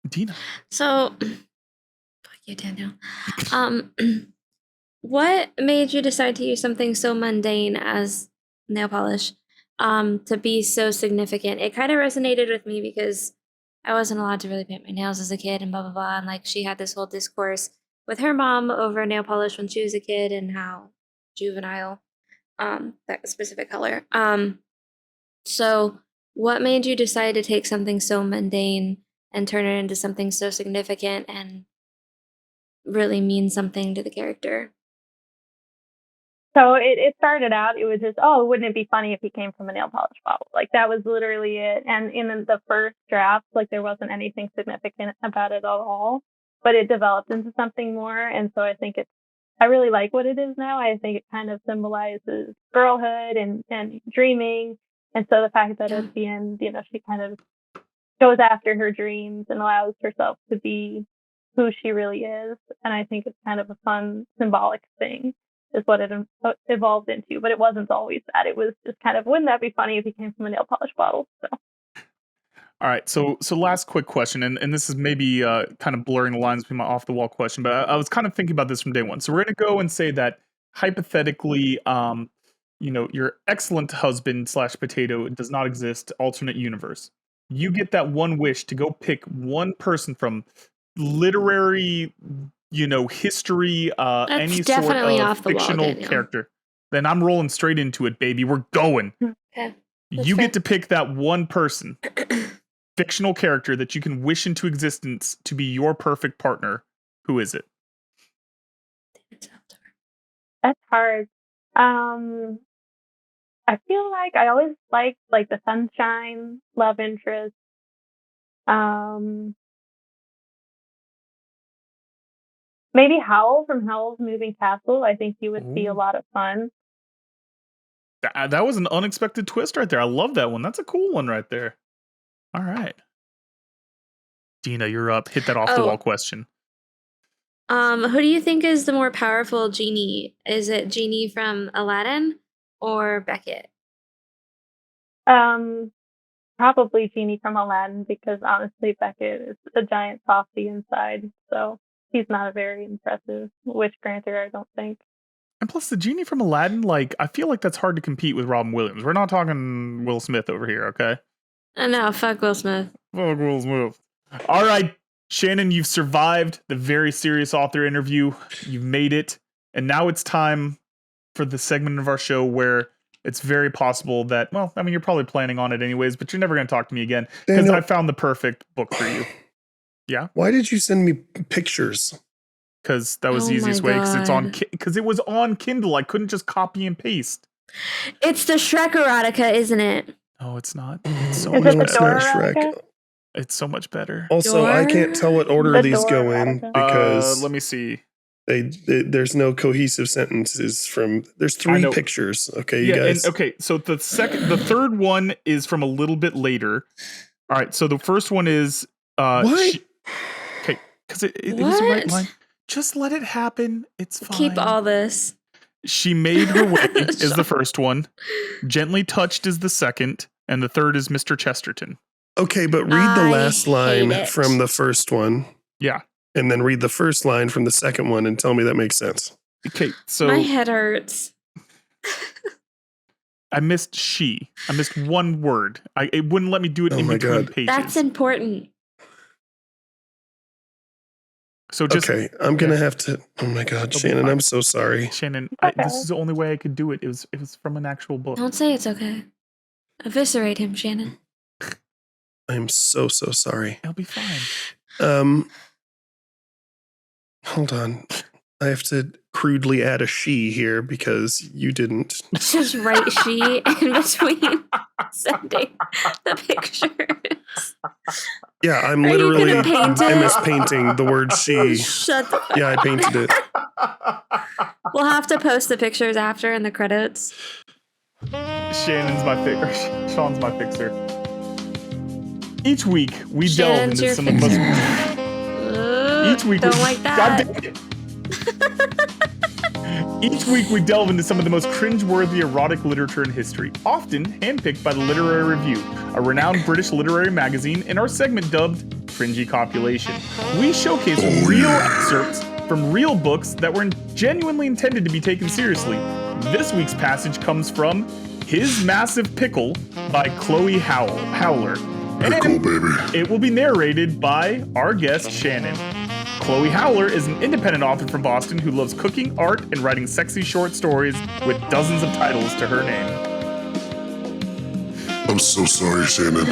Dina. So, fuck you, Daniel. What made you decide to use something so mundane as nail polish to be so significant? It kind of resonated with me because I wasn't allowed to really paint my nails as a kid and blah, blah, blah. And like she had this whole discourse with her mom over nail polish when she was a kid and how juvenile that specific color. So what made you decide to take something so mundane and turn it into something so significant and really mean something to the character? So it started out, it was just, oh, wouldn't it be funny if he came from a nail polish bottle? Like, that was literally it. And in the first draft, like, there wasn't anything significant about it at all, but it developed into something more. And so I think I really like what it is now. I think it kind of symbolizes girlhood and dreaming. And so the fact that at the end, you know, she kind of goes after her dreams and allows herself to be who she really is. And I think it's kind of a fun symbolic thing, is what it evolved into. But it wasn't always that. It was just kind of, wouldn't that be funny if he came from a nail polish bottle? So. All right, so last quick question, and this is maybe kind of blurring the lines between my off the wall question, but I was kind of thinking about this from day one. So we're gonna go and say that hypothetically, your excellent husband / potato does not exist. Alternate universe. You get that one wish to go pick one person from literary, history, any sort definitely of off the wall, fictional Daniel. character. Then I'm rolling straight into it, baby. We're going. Okay. You fair. get to pick that one person, fictional character that you can wish into existence to be your perfect partner. Who is it? That's hard. I feel like I always liked like the sunshine love interest. Maybe Howl from Howl's Moving Castle. I think he would be a Ooh. lot of fun. That was an unexpected twist right there. I love that one. That's a cool one right there. All right. Dina, you're up. Hit that off the wall question. Who do you think is the more powerful genie? Is it Genie from Aladdin or Beckett? Probably Genie from Aladdin, because honestly Beckett is a giant softy inside, so he's not a very impressive wish granter, I don't think. And plus, the Genie from Aladdin, I feel like that's hard to compete with Robin Williams. We're not talking Will Smith over here, okay? No, fuck Will Smith. Fuck Will Smith. All right, Shannon, you've survived the very serious author interview. You've made it. And now it's time for the segment of our show where it's very possible that, you're probably planning on it anyways, but you're never going to talk to me again because I found the perfect book for you. Yeah? Why did you send me pictures? Because that was the easiest way. Because it was on Kindle. I couldn't just copy and paste. It's the Shrek erotica, isn't it? No, it's not. It's so Is much it the It's better. not Dora Shrek. It's so much better. Also, I can't tell what order The these go Dora in erotica. because Let me see. there's no cohesive sentences from. There's I 3 know. pictures. Okay, you Yeah, guys. and okay, so the third one is from a little bit later. All right, so the first one is What? okay, because it was the right What? line. Just let it happen. It's fine. Keep all this. She made her way is the first one. Gently touched is the second, and the third is Mr. Chesterton. Okay, but read the I last line hate it. from the first one, Yeah. and then read the first line from the second one, and tell me that makes sense. Okay, so My head hurts. I missed she. I missed one word. It wouldn't let me do it Oh in my between God. pages. That's important. So just Okay, I'm gonna have to. Oh my God, It'll be Shannon, fine. I'm so sorry. Shannon, Okay. this is the only way I could do it. It was from an actual book. Don't say it's okay. Eviscerate him, Shannon. I'm so sorry. It'll be fine. Hold on. I have to crudely add a she here because you didn't. Just write she in between sending the pictures. Yeah, I'm Are you literally gonna paint it? MS painting the word she. Shut the Yeah, I painted it. We'll have to post the pictures after in the credits. Shannon's my fixer. Sean's my fixer. Each week we Shannon's delve into your some of the most. Each week, don't like that. God damn it. Each week we delve into some of the most cringe-worthy erotic literature in history, often handpicked by the Literary Review, a renowned British literary magazine, in our segment dubbed Cringy Copulation. We showcase real excerpts from real books that were genuinely intended to be taken seriously. This week's passage comes from His Massive Pickle by Chloe Howler. Pickle, baby. It will be narrated by our guest, Shannon. Chloe Howler is an independent author from Boston who loves cooking, art, and writing sexy short stories with dozens of titles to her name. I'm so sorry, Shannon.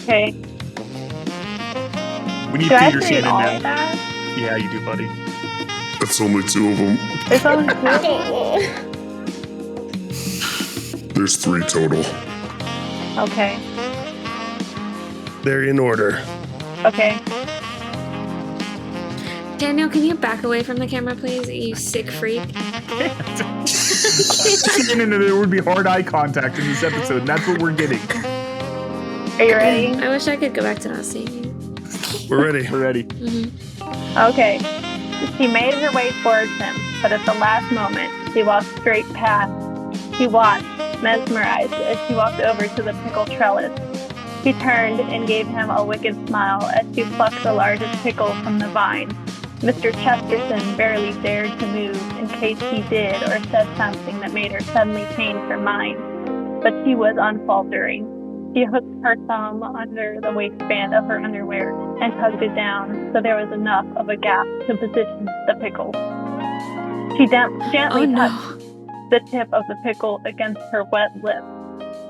Okay. We need Do I have theater to read Shannon all now. of that? Yeah, you do, buddy. That's only 2 of them. There's only 2? There's 3 total. Okay. They're in order. Okay. Daniel, can you back away from the camera, please? You sick freak. Shannon, there would be hard eye contact in this episode, and that's what we're getting. Are you ready? I wish I could go back to not seeing you. We're ready. We're ready. Okay. She made her way towards him, but at the last moment, he walked straight past. He watched mesmerized as she walked over to the pickle trellis. She turned and gave him a wicked smile as she plucked the largest pickle from the vine. Mr. Chesterton barely dared to move in case he did or said something that made her suddenly change her mind. But she was unfaltering. She hooked her thumb under the waistband of her underwear and tugged it down so there was enough of a gap to position the pickle. She gently touched the tip of the pickle against her wet lips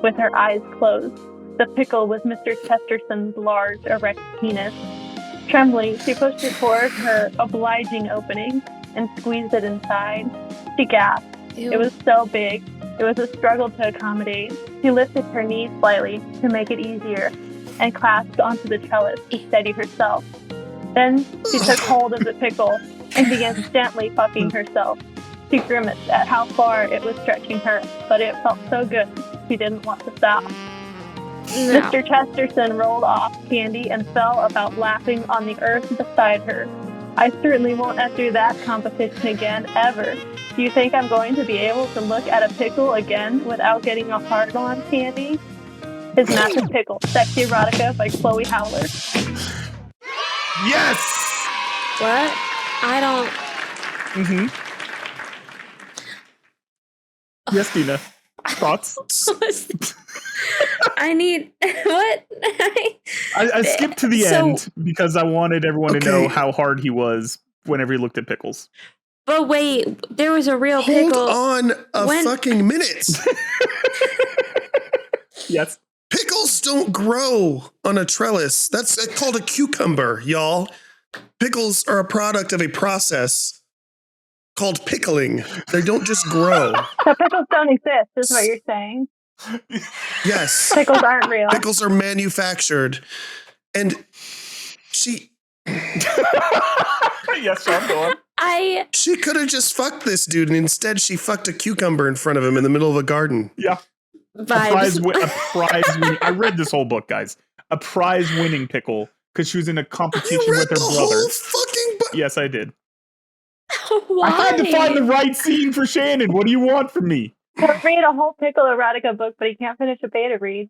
with her eyes closed. The pickle was Mr. Chesterton's large, erect penis. Trembling, she pushed it toward her obliging opening and squeezed it inside. She gasped. Ew. It was so big. It was a struggle to accommodate. She lifted her knees slightly to make it easier and clasped onto the trellis to steady herself. Then she took hold of the pickle and began gently fucking herself. She grimaced at how far it was stretching her, but it felt so good she didn't want to stop. No. Mr. Chesterton rolled off Candy and fell about laughing on the earth beside her. I certainly won't enter that competition again, ever. Do you think I'm going to be able to look at a pickle again without getting a hard-on, Candy? His Massive Pickle, Sexy Erotica by Chloe Howler. Yes! What? I don't. Mm-hmm. Yes, Dina. Thoughts? I need what? I skipped to the So- end because I wanted everyone to know Okay. how hard he was whenever he looked at pickles. But wait, there was a real Hold pickle. on a When- fucking minute. Yes. Pickles don't grow on a trellis. That's called a cucumber, y'all. Pickles are a product of a process called pickling. They don't just grow. So pickles don't exist, is what you're saying. Yes. Pickles aren't real. Pickles are manufactured. And she Yes, Sean, go on. she could have just fucked this dude, and instead she fucked a cucumber in front of him in the middle of a garden. Yeah. Vibes. A prize winning. I read this whole book, guys. A prize winning pickle because she was in a competition You read with her the brother. whole fucking book. Yes, I did. Why? I had to find the right scene for Shannon. What do you want from me? He'll read a whole pickle erotica book, but he can't finish a beta read.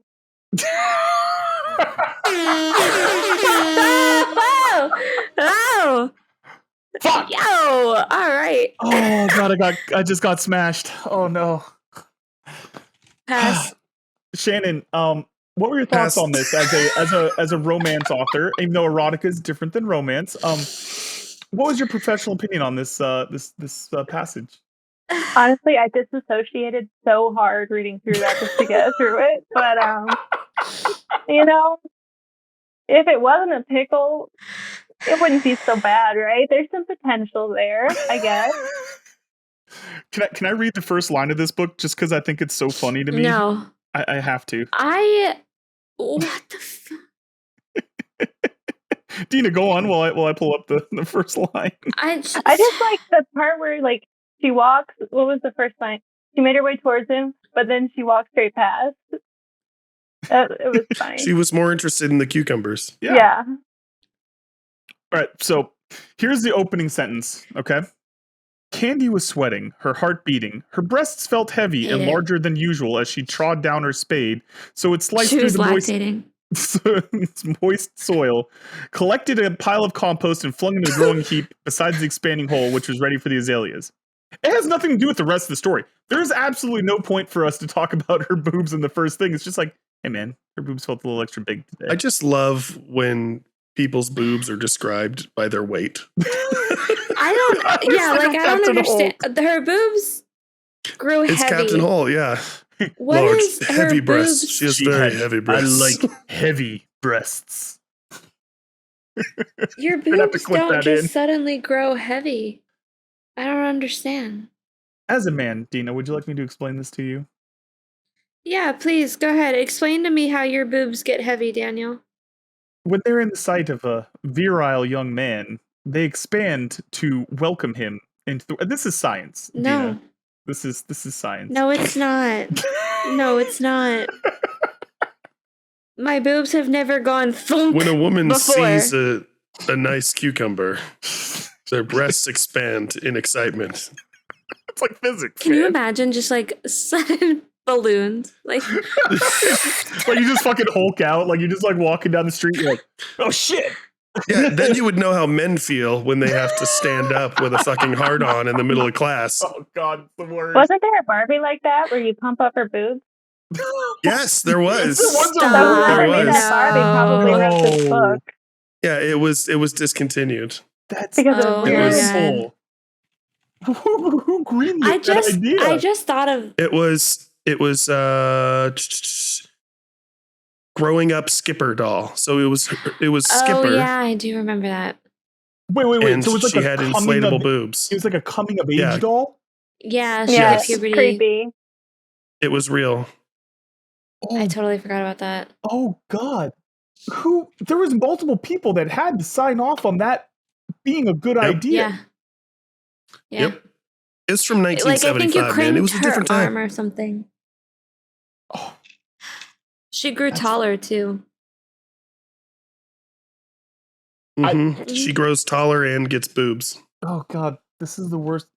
Oh! Fuck! Yo! All right. Oh god, I just got smashed. Oh no. Pass. Shannon, what were your thoughts Pass. on this as a romance author? Even though erotica is different than romance, what was your professional opinion on this passage? Honestly, I disassociated so hard reading through that just to get through it. But, you know, if it wasn't a pickle, it wouldn't be so bad, right? There's some potential there, I guess. Can I read the first line of this book just because I think it's so funny to me? No. I have to. What the Dina, go on while I pull up the first line. I just like the part where, like, she walks. What was the first line? She made her way towards him, but then she walked straight past. It was funny. She was more interested in the cucumbers. Yeah. All right, so here's the opening sentence, okay? Candy was sweating, her heart beating. Her breasts felt heavy and Hate it. larger than usual as she trod down her spade, so it sliced she through was the moist, lactating. moist soil, collected a pile of compost, and flung it in a growing heap besides the expanding hole, which was ready for the azaleas. It has nothing to do with the rest of the story. There's absolutely no point for us to talk about her boobs in the first thing. It's just like, hey man, her boobs felt a little extra big today. I just love when people's boobs are described by their weight. I don't. Yeah, It's like I don't Captain understand. Her boobs grew It's heavy. Captain Hall, yeah. What Large, is her heavy breasts. boobs? She has very heavy breasts. heavy breasts. Your gonna have to boobs clip don't that just in. suddenly grow heavy. I don't understand. As a man, Dina, would you like me to explain this to you? Yeah, please go ahead. Explain to me how your boobs get heavy, Daniel. When they're in the sight of a virile young man, they expand to welcome him into the. This is science. No. Dina. This is science. No, it's not. No, it's not. My boobs have never gone thump. When a woman Before. sees a nice cucumber, their breasts expand in excitement. It's like physics. Can you man. imagine just like sudden balloons. Like, Like you just fucking Hulk out. Like you're just like walking down the street. You're like, oh shit. Yeah, then you would know how men feel when they have to stand up with a fucking hard on in the middle of class. Oh god, it's the worst. Wasn't there a Barbie like that where you pump up her boobs? Yes, there was. The ones So are Stop. There whoever made was. that Barbie probably wrote this No. book Yeah, it was discontinued. That's because Oh it my was God. weird. awful. Who greenlit I that idea? just thought of It was growing up Skipper doll. So it was Skipper, Oh yeah, I do remember that. Wait. and So it was like she a had coming inflatable of, boobs. It was like a coming of age Yeah. doll. Yeah, she Yeah, had Yes. puberty. creepy. It was real. I totally forgot about that. Oh god. There was multiple people that had to sign off on that being a good Yep. idea. Yeah. Yep. It's from Like I think you 1975, man. It was crimped a her different arm time. or something. Oh, She grew That's- taller too. She grows taller and gets boobs. oh god, this is the worst.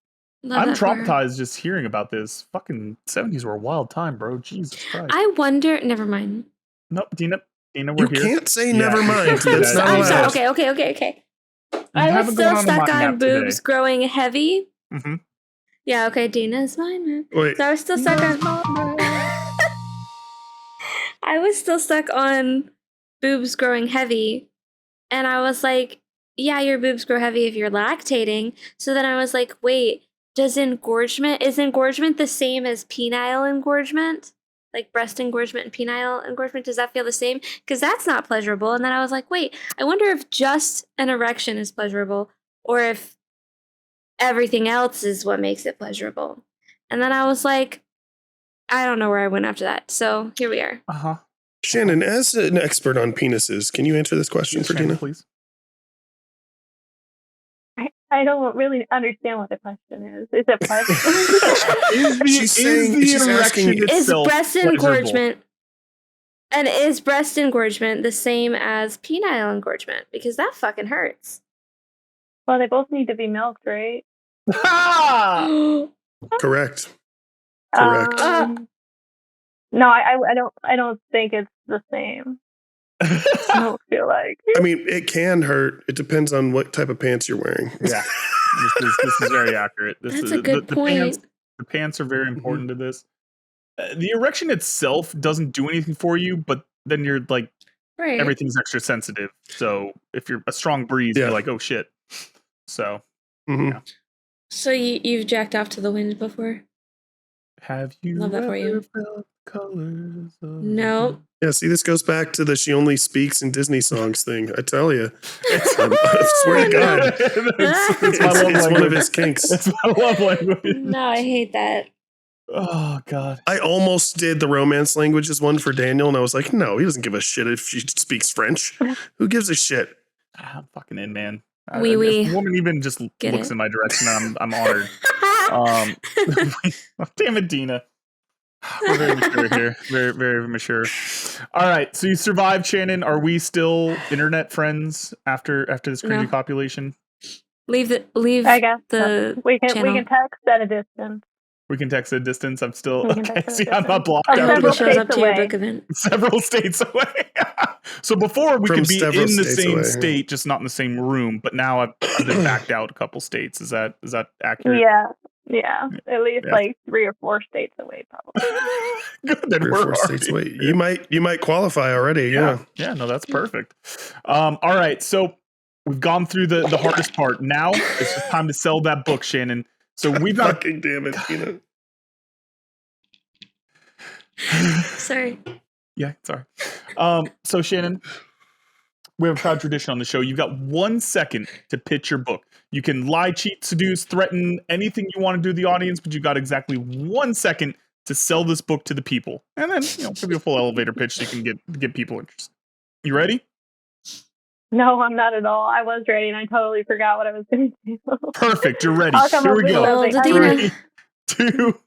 Love I'm that for her. traumatized just hearing about this. Fucking 70s were a wild time, bro. Jesus Christ. I wonder. Never mind. Nope, Dina, You we're here. can't say Yeah, never you mind. can't do That's that. not I'm sorry. allowed. Okay. I have was it going still on a stuck mind on map today. boobs growing heavy. Mhm. Yeah. Okay. Dina's mine. Man. Wait, So I was still stuck on. I was still stuck on boobs growing heavy, and I was like, "Yeah, your boobs grow heavy if you're lactating." So then I was like, "Wait, is engorgement the same as penile engorgement? Like breast engorgement and penile engorgement? Does that feel the same? Because that's not pleasurable." And then I was like, "Wait, I wonder if just an erection is pleasurable, or if everything else is what makes it pleasurable." And then I was like, I don't know where I went after that. So here we are. Uh-huh. Shannon, as an expert on penises, can you answer this question Yes, for Shannon, Dina? please. I don't really understand what the question is. Is it pleasant? She's asking- Is itself breast pleasurable? engorgement the same as penile engorgement? Because that fucking hurts. Well, they both need to be milked, right? Ha! Correct. Correct. No, I don't think it's the same. I don't feel like. I mean, it can hurt. It depends on what type of pants you're wearing. Yeah, this is very accurate. This That's is, a good point. The pants are very important to this. The erection itself doesn't do anything for you, but then you're like, Right. everything's extra sensitive. So if you're a strong breeze, Yeah. you're like, oh shit. So Mhm. So you've jacked off to the wind before? have you Love that for you. ever felt colors of Nope. Yeah, see, this goes back to the she only speaks in Disney songs thing. I tell you. I swear to God. it's my love It's one of language. his kinks. It's my love language. No, I hate that. Oh god. I almost did the romance languages one for Daniel, and I was like, no, he doesn't give a shit if she speaks French. Who gives a shit? I'm fucking in, man. Oui, oui. If a woman even just Get looks it. in my direction, I'm honored. Damn it, Dina. We're very mature here. Very, very mature. All right. So you survived, Shannon. Are we still internet friends after this cringy No. copulation? leave I guess the we can channel. text at a distance. We can text a distance. I'm still We can okay. text at a See, I'm not distance. blocked I'm I out hope of he the several shows up states to your away. book event. several states away. So before we From could be several in the states same away. state, just not in the same room. But now I've been backed out a couple states. Is that accurate? Yeah. At least Yeah. like 3 or 4 states away, probably. Good. Then 3 or we're 4 states already- away. You might qualify already. Yeah. Yeah, no, that's perfect. All right, so we've gone through the hardest part. Now it's just time to sell that book, Shannon. So we've got Fucking damn it, Tina. Sorry. yeah, sorry. So Shannon, we have a proud tradition on the show. You've got 1 second to pitch your book. You can lie, cheat, seduce, threaten, anything you want to do to the audience, but you've got exactly 1 second to sell this book to the people. And then, give you a full elevator pitch so you can get people interested. You ready? No, I'm not at all. I was ready and I totally forgot what I was going to do. Perfect, you're ready. I'll come Here up we with go. something. Old Adina. 3, 2,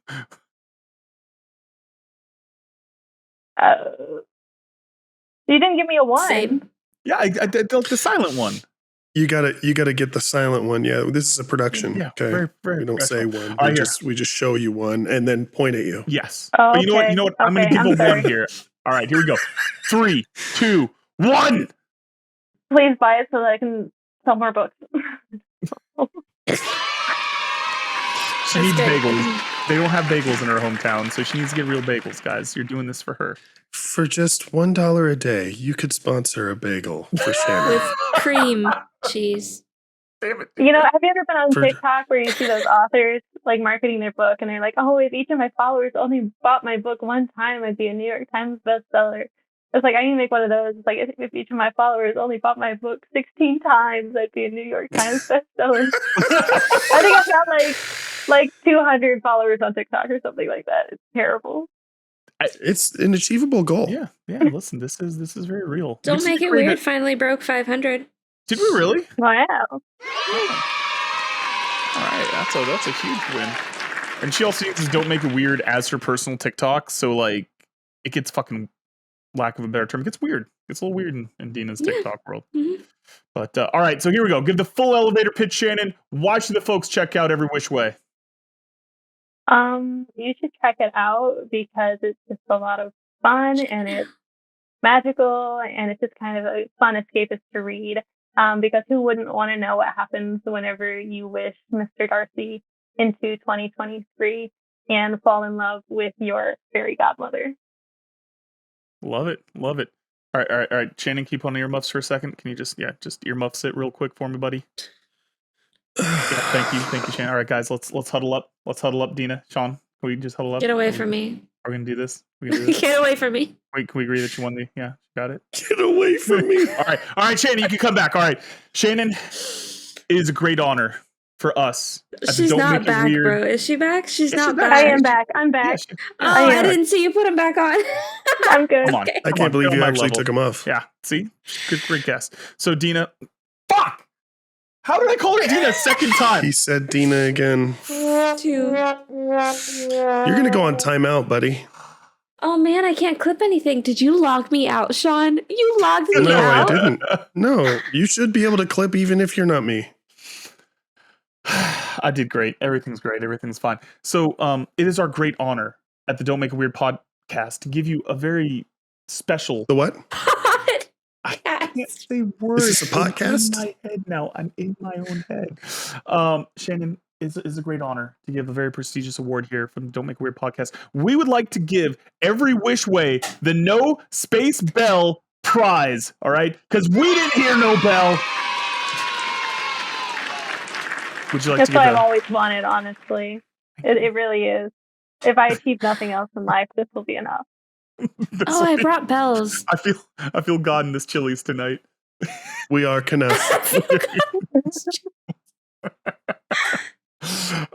You didn't give me a 1. Same. yeah, I did the silent one. You gotta get the silent one. Yeah, this is a production. Yeah, Okay, very, very we don't say professional. one. All right, We just show you one and then point at you. Yes. Oh, But you know what? okay. You know what? I'm gonna Okay, give I'm a sorry. one here. All right, here we go. 3, 2, 1. Please buy it so that I can sell more books. She needs good. bagels. They don't have bagels in her hometown, so she needs to get real bagels, guys. You're doing this for her. For just $1 a day, you could sponsor a bagel for Shannon. With cream cheese. Damn it. You know, have you ever been on For- TikTok where you see those authors like marketing their book and they're like, oh, if each of my followers only bought my book one time, I'd be a New York Times bestseller. It's like, I need to make one of those. It's like, if each of my followers only bought my book 16 times, I'd be a New York Times bestseller. I think I've got like 200 followers on TikTok or something like that. It's terrible. It's an achievable goal. Yeah, yeah. Listen, this is very real. Don't We make just it created- weird. Finally broke 500. Did we really? Wow. All right, that's a huge win. And she also uses "Don't Make It Weird" as her personal TikTok, so like it gets fucking, lack of a better term, it gets weird. It gets a little weird in Dina's Yeah. TikTok world. Mhm. But all right, so here we go. Give the full elevator pitch, Shannon. Why should the folks check out Every Which Way? You should check it out because it's just a lot of fun and it's magical and it's just kind of a fun escapist to read. Because who wouldn't want to know what happens whenever you wish Mr. Darcy into 2023 and fall in love with your fairy godmother? Love it, love it. All right. Shannon, keep on earmuffs for a second. Can you just earmuffs it real quick for me, buddy? Yeah, thank you, Shannon. All right, guys, let's huddle up. Let's huddle up, Dina, Sean. Can we just huddle up? Get away from me. Are we gonna do this? We gonna do this? Get away from me. Wait, can we agree that you won the? Yeah, got it. Get away from me. All right, Shannon, you can come back. All right, Shannon, it is a great honor for us. at the She's Don't not Make It back, Weird- bro. Is she back? She's Yeah, not she's back. I am back. I'm back. Yeah, she- Oh, I I am. didn't see you put him back on. I'm good. Come on. Okay. I can't believe get on you my actually level. took him off. Yeah, see? Good, great guess. So, Dina, fuck! How did I call her Dina a second time? He said Dina again. 2. You're gonna go on timeout, buddy. Oh man, I can't clip anything. Did you log me out, Sean? You logged me No, I out. didn't. No, you should be able to clip even if you're not me. I did great. Everything's great. Everything's fine. So, it is our great honor at the Don't Make It Weird podcast to give you a very special. The what? I can't say words. Is this a podcast? I'm in my head now. I'm in my own head. Shannon, is a great honor to give a very prestigious award here from the Don't Make It Weird podcast. We would like to give Every Which Way the No Space Bell prize. All right, because we didn't hear no bell. Would you like That's to give what I've a? always wanted, honestly. It really is. If I achieve nothing else in life, this will be enough. Oh, I brought bells. I feel God in this Chili's tonight. We are Kenneth.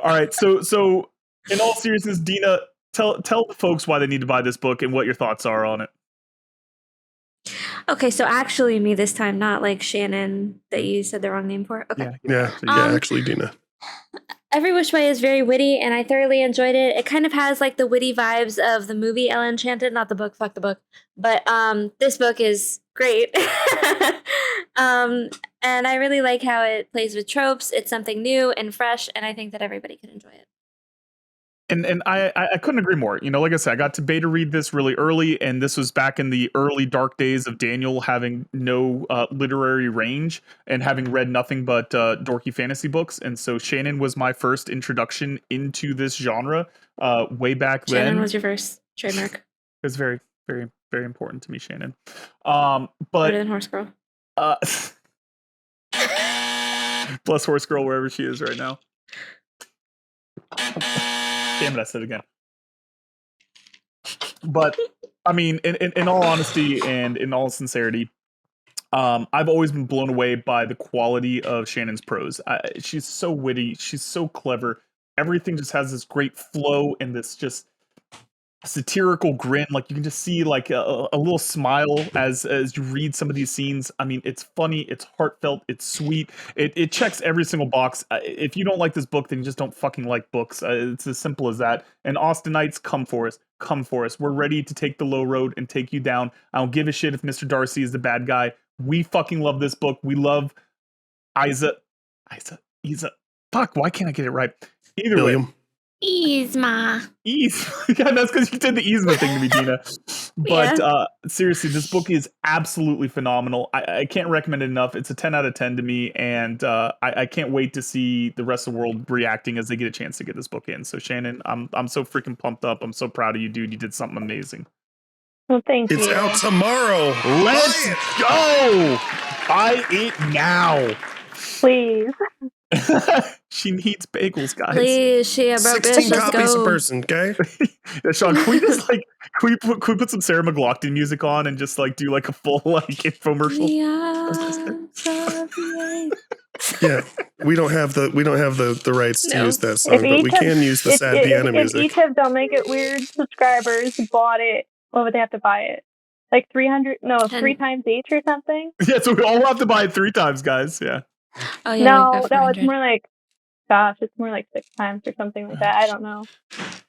All right, so in all seriousness, Dina, tell the folks why they need to buy this book and what your thoughts are on it. Okay, so actually me this time, not like Shannon that you said the wrong name for. Okay. Yeah, actually, Dina. Every Which Way is very witty, and I thoroughly enjoyed it. It kind of has like the witty vibes of the movie Ella Enchanted, not the book, fuck the book. But this book is great. And I really like how it plays with tropes. It's something new and fresh, and I think that everybody could enjoy it. And I couldn't agree more. You know, like I said, I got to beta read this really early, and this was back in the early dark days of Daniel having no literary range and having read nothing but dorky fantasy books. And so Shannon was my first introduction into this genre way back then. Shannon was your first trademark. It's very, very, very important to me, Shannon. But Better than Horse Girl. Bless Horse Girl wherever she is right now. Damn it, I said it again. But I mean, in all honesty and in all sincerity, I've always been blown away by the quality of Shannon's prose. She's so witty, she's so clever. Everything just has this great flow and this just satirical grin. Like you can just see like a little smile as you read some of these scenes. I mean, it's funny, it's heartfelt, it's sweet. It checks every single box. If you don't like this book, then you just don't fucking like books. It's as simple as that. And Austinites, come for us. Come for us. We're ready to take the low road and take you down. I don't give a shit if Mr. Darcy is the bad guy. We fucking love this book. We love Isa. Fuck, why can't I get it right? Either way. William. Yzma. Yeah, that's because you did the Yzma thing to me, Dina. But seriously, this book is absolutely phenomenal. I can't recommend it enough. It's a 10 out of 10 to me, and I can't wait to see the rest of the world reacting as they get a chance to get this book in. So Shannon, I'm so freaking pumped up. I'm so proud of you, dude. You did something amazing. Well, thank It's you. out tomorrow. Let's go! Buy it now. Please. She needs bagels, guys. Please, Shia, bro, 16 bitch, let's copies a go. person, okay? Yeah, Sean, can we just like can we put some Sarah McLachlan music on and just like do like a full like infomercial? Yeah, we don't have the rights to No. use that song, but we can use the sad piano If music. each of Don't Make It Weird subscribers bought it, what would they have to buy it? Like 3 times each or something? Yeah, so we all have to buy it 3 times, guys. Yeah. Oh, yeah, No, we've got it's 400. more like, gosh, it's more like 6 times or something like that. I don't know.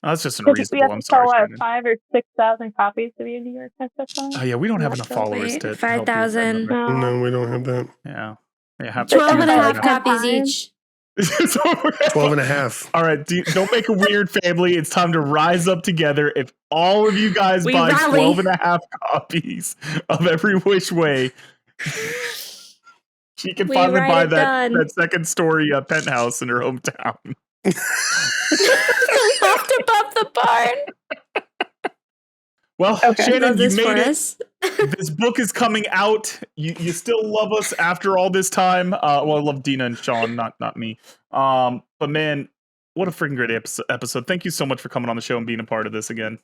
That's just Because we unreasonable. have I'm to sell sorry, out Shannon. 5,000 or 6,000 copies of your New York Times bestseller. Oh yeah, we don't have Wait, enough followers to help you 5,000. with that. No, we don't have that. Yeah. Yeah, 12 and a half Yeah. copies each. 12 and a half. All right, don't make a weird family. It's time to rise up together. If all of you guys We buy rally. 12 and a half copies of Every Which Way, she can We finally write buy it that done. second story penthouse in her hometown. Loft above the barn. Well, Okay. Shannon, Love you this made for it. us. This book is coming out. You still love us after all this time. Well, I love Dina and Sean, not me. But man, what a freaking great episode. Thank you so much for coming on the show and being a part of this again.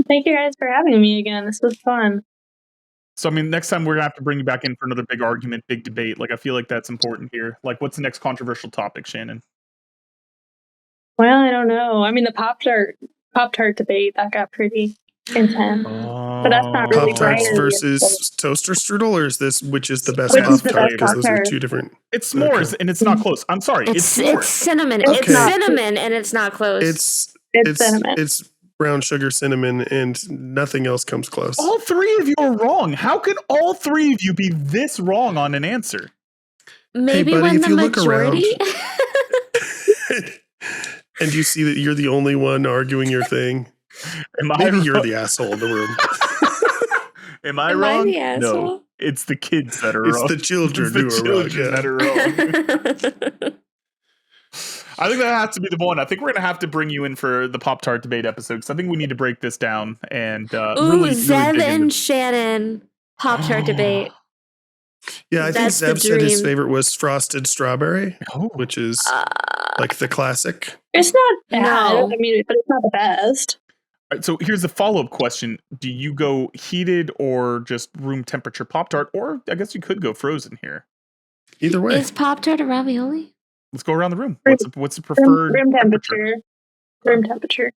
Thank you guys for having me again. This was fun. So, I mean, next time we're gonna have to bring you back in for another big argument, big debate. Like, I feel like that's important here. Like, what's the next controversial topic, Shannon? Well, I don't know. I mean, the Pop-Tart debate, that got pretty intense. But that's not really Pop-Tarts right. versus toaster strudel, or is this which is the best Which is the Pop-Tart? best Because those are Pop-Tart? two different. It's s'mores, and it's not close. I'm sorry, it's It's s'mores. cinnamon. It's It's not. cinnamon, and it's not close. It's cinnamon. It's brown sugar cinnamon, and nothing else comes close. All 3 of you are wrong. How can all 3 of you be this wrong on an answer? Maybe buddy, when if the you look around- majority. And you see that you're the only one arguing your thing. Am I Maybe you're wrong? the asshole in the room. Am I Am I wrong? the No, asshole? it's the kids that are It's wrong. the children It's the who are wrong. children Yeah. that are wrong. I think that has to be the one. I think we're gonna have to bring you in for the Pop-Tart debate episode because I think we need to break this down and Ooh, really Zev dig and into- Shannon Pop-Tart debate. Yeah, I think That's the Zev said his dream. favorite was frosted strawberry, Oh. which is like the classic. It's not bad. No. I mean, but it's not the best. All right, so here's a follow-up question: do you go heated or just room temperature Pop-Tart, or I guess you could go frozen here? Either way. Is Pop-Tart a ravioli? Let's go around the room. Room- What's the preferred Room temperature. Room temperature.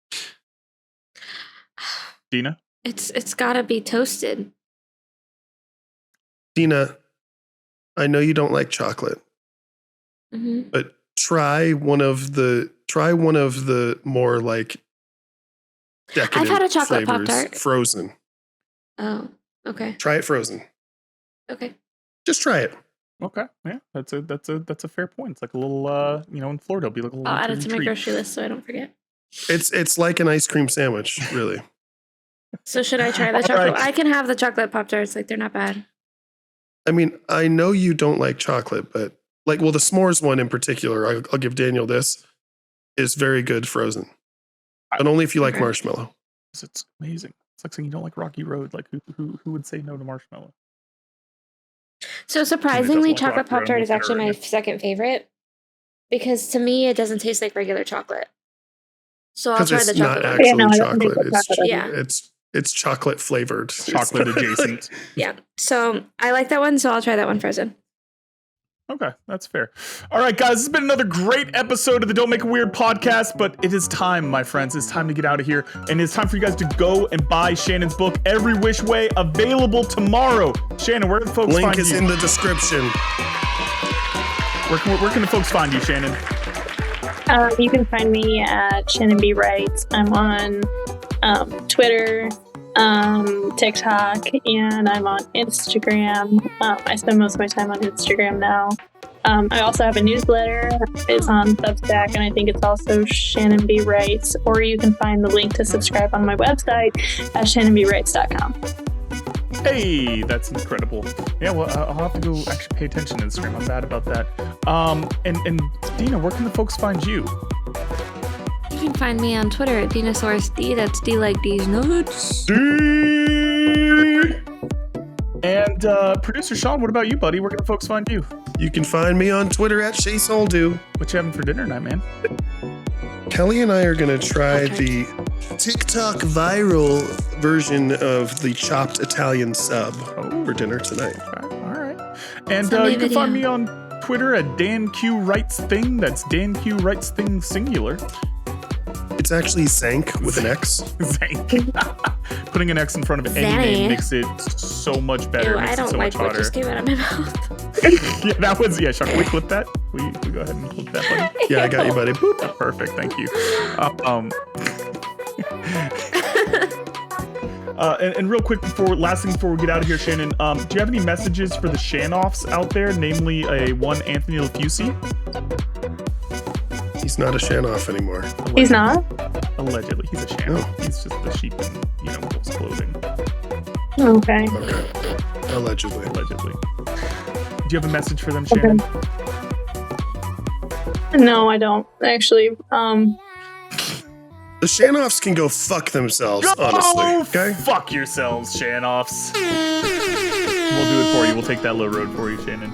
Dina? It's gotta be toasted. Dina, I know you don't like chocolate, Hmm. but try one of the more like decadent had a chocolate flavors, Pop-Tart. frozen. Oh, okay. Try it frozen. Okay. Just try it. Okay, yeah, that's a fair point. It's like a little, in Florida, it'll be like a little. I'll add it to my treat. grocery list so I don't forget. It's like an ice cream sandwich, really. So should I try the All chocolate? right. I can have the chocolate Pop-Tarts. Like, they're not bad. I mean, I know you don't like chocolate, but the s'mores one in particular, I'll give Daniel this, is very good frozen. But only if you like Okay. marshmallow. It's amazing. It's like saying you don't like Rocky Road. Like who would say no to marshmallow? So surprisingly, like chocolate Rocky Road, Pop-Tart is we'll actually get her my in. second favorite. Because to me, it doesn't taste like regular chocolate. So I'll Because try it's the not chocolate one. actually Yeah, no, I don't think chocolate. it's chocolate. Yeah. It's chocolate flavored. Chocolate adjacent. Yeah. So I like that one, so I'll try that one frozen. Okay, that's fair. All right, guys, this has been another great episode of the Don't Make It Weird podcast, but it is time, my friends. It's time to get out of here, and it's time for you guys to go and buy Shannon's book, Every Which Way, available tomorrow. Shannon, where can folks Link find is you? in the description. Where can the folks find you, Shannon? You can find me at Shannon B. Bright. I'm on Twitter, TikTok, and I'm on Instagram. I spend most of my time on Instagram now. I also have a newsletter. It's on Substack, and I think it's also Shannon B. Wright. Or you can find the link to subscribe on my website at shannonbwrights.com. Hey, that's incredible. Yeah, well, I'll have to go actually pay attention to Instagram. I'm bad about that. And Dina, where can the folks find you? You can find me on Twitter at DinosaurusD. That's D like D's nuts. And producer Sean, what about you, buddy? Where can the folks find you? You can find me on Twitter at ShaySoldu. What you having for dinner tonight, man? Kelly and I are going to try the TikTok viral version of the chopped Italian sub for dinner tonight. All right. And Send me you a can find me video. on Twitter at Dan Q Writes Thing. That's Dan Q Writes Thing singular. It's actually Zank with an X. Zank. Putting an X in front of any Zanny. name makes it so much better. Ew, Makes I it don't so like much what hotter. just came out of my mouth. Yeah, that was, Sean, can we clip that? We go ahead and clip that, buddy? Yeah, I got you, buddy. Boop. Perfect, thank you. And real quick, last thing before we get out of here, Shannon, do you have any messages for the Shanoffs out there, namely one Anthony LaFusi? He's not a Shanoff anymore. He's not? Allegedly, he's a Shanoff. No. He's just the sheep in, wolf's clothing. Okay. Okay. Allegedly. Allegedly. Do you have a message for them, Shannon? No, I don't. Actually, The Shanoffs can go fuck themselves, honestly. Okay? Fuck yourselves, Shanoffs. We'll do it for you. We'll take that low road for you, Shannon.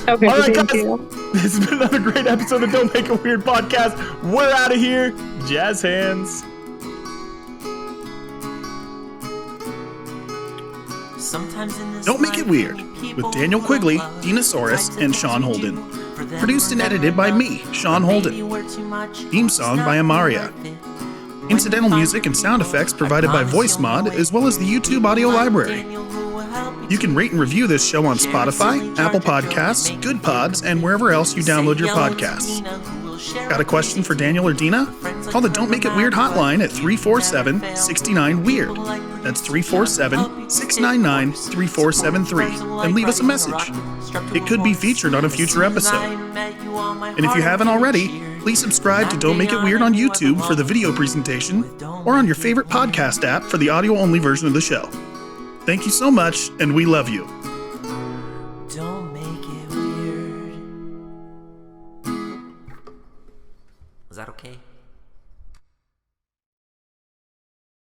okay, All right, thank guys. you. This has been another great episode of Don't Make It Weird podcast. We're out of here. Jazz hands. Don't Make It Weird with Daniel Quigley, Dinosaurus, and Sean Holden. Produced and edited by me, Sean Holden. Theme song by Amaria. Incidental music and sound effects provided by VoiceMod, as well as the YouTube audio library. You can rate and review this show on Spotify, Apple Podcasts, Good Pods, and wherever else you download your podcasts. Got a question for Daniel or Dina? Call the Don't Make It Weird hotline at 347-69-WEIRD. That's 347-699-3473, and leave us a message. It could be featured on a future episode. And if you haven't already, please subscribe to Don't Make It Weird on YouTube for the video presentation, or on your favorite podcast app for the audio-only version of the show. Thank you so much, and we love you. Don't make it weird. Was that okay?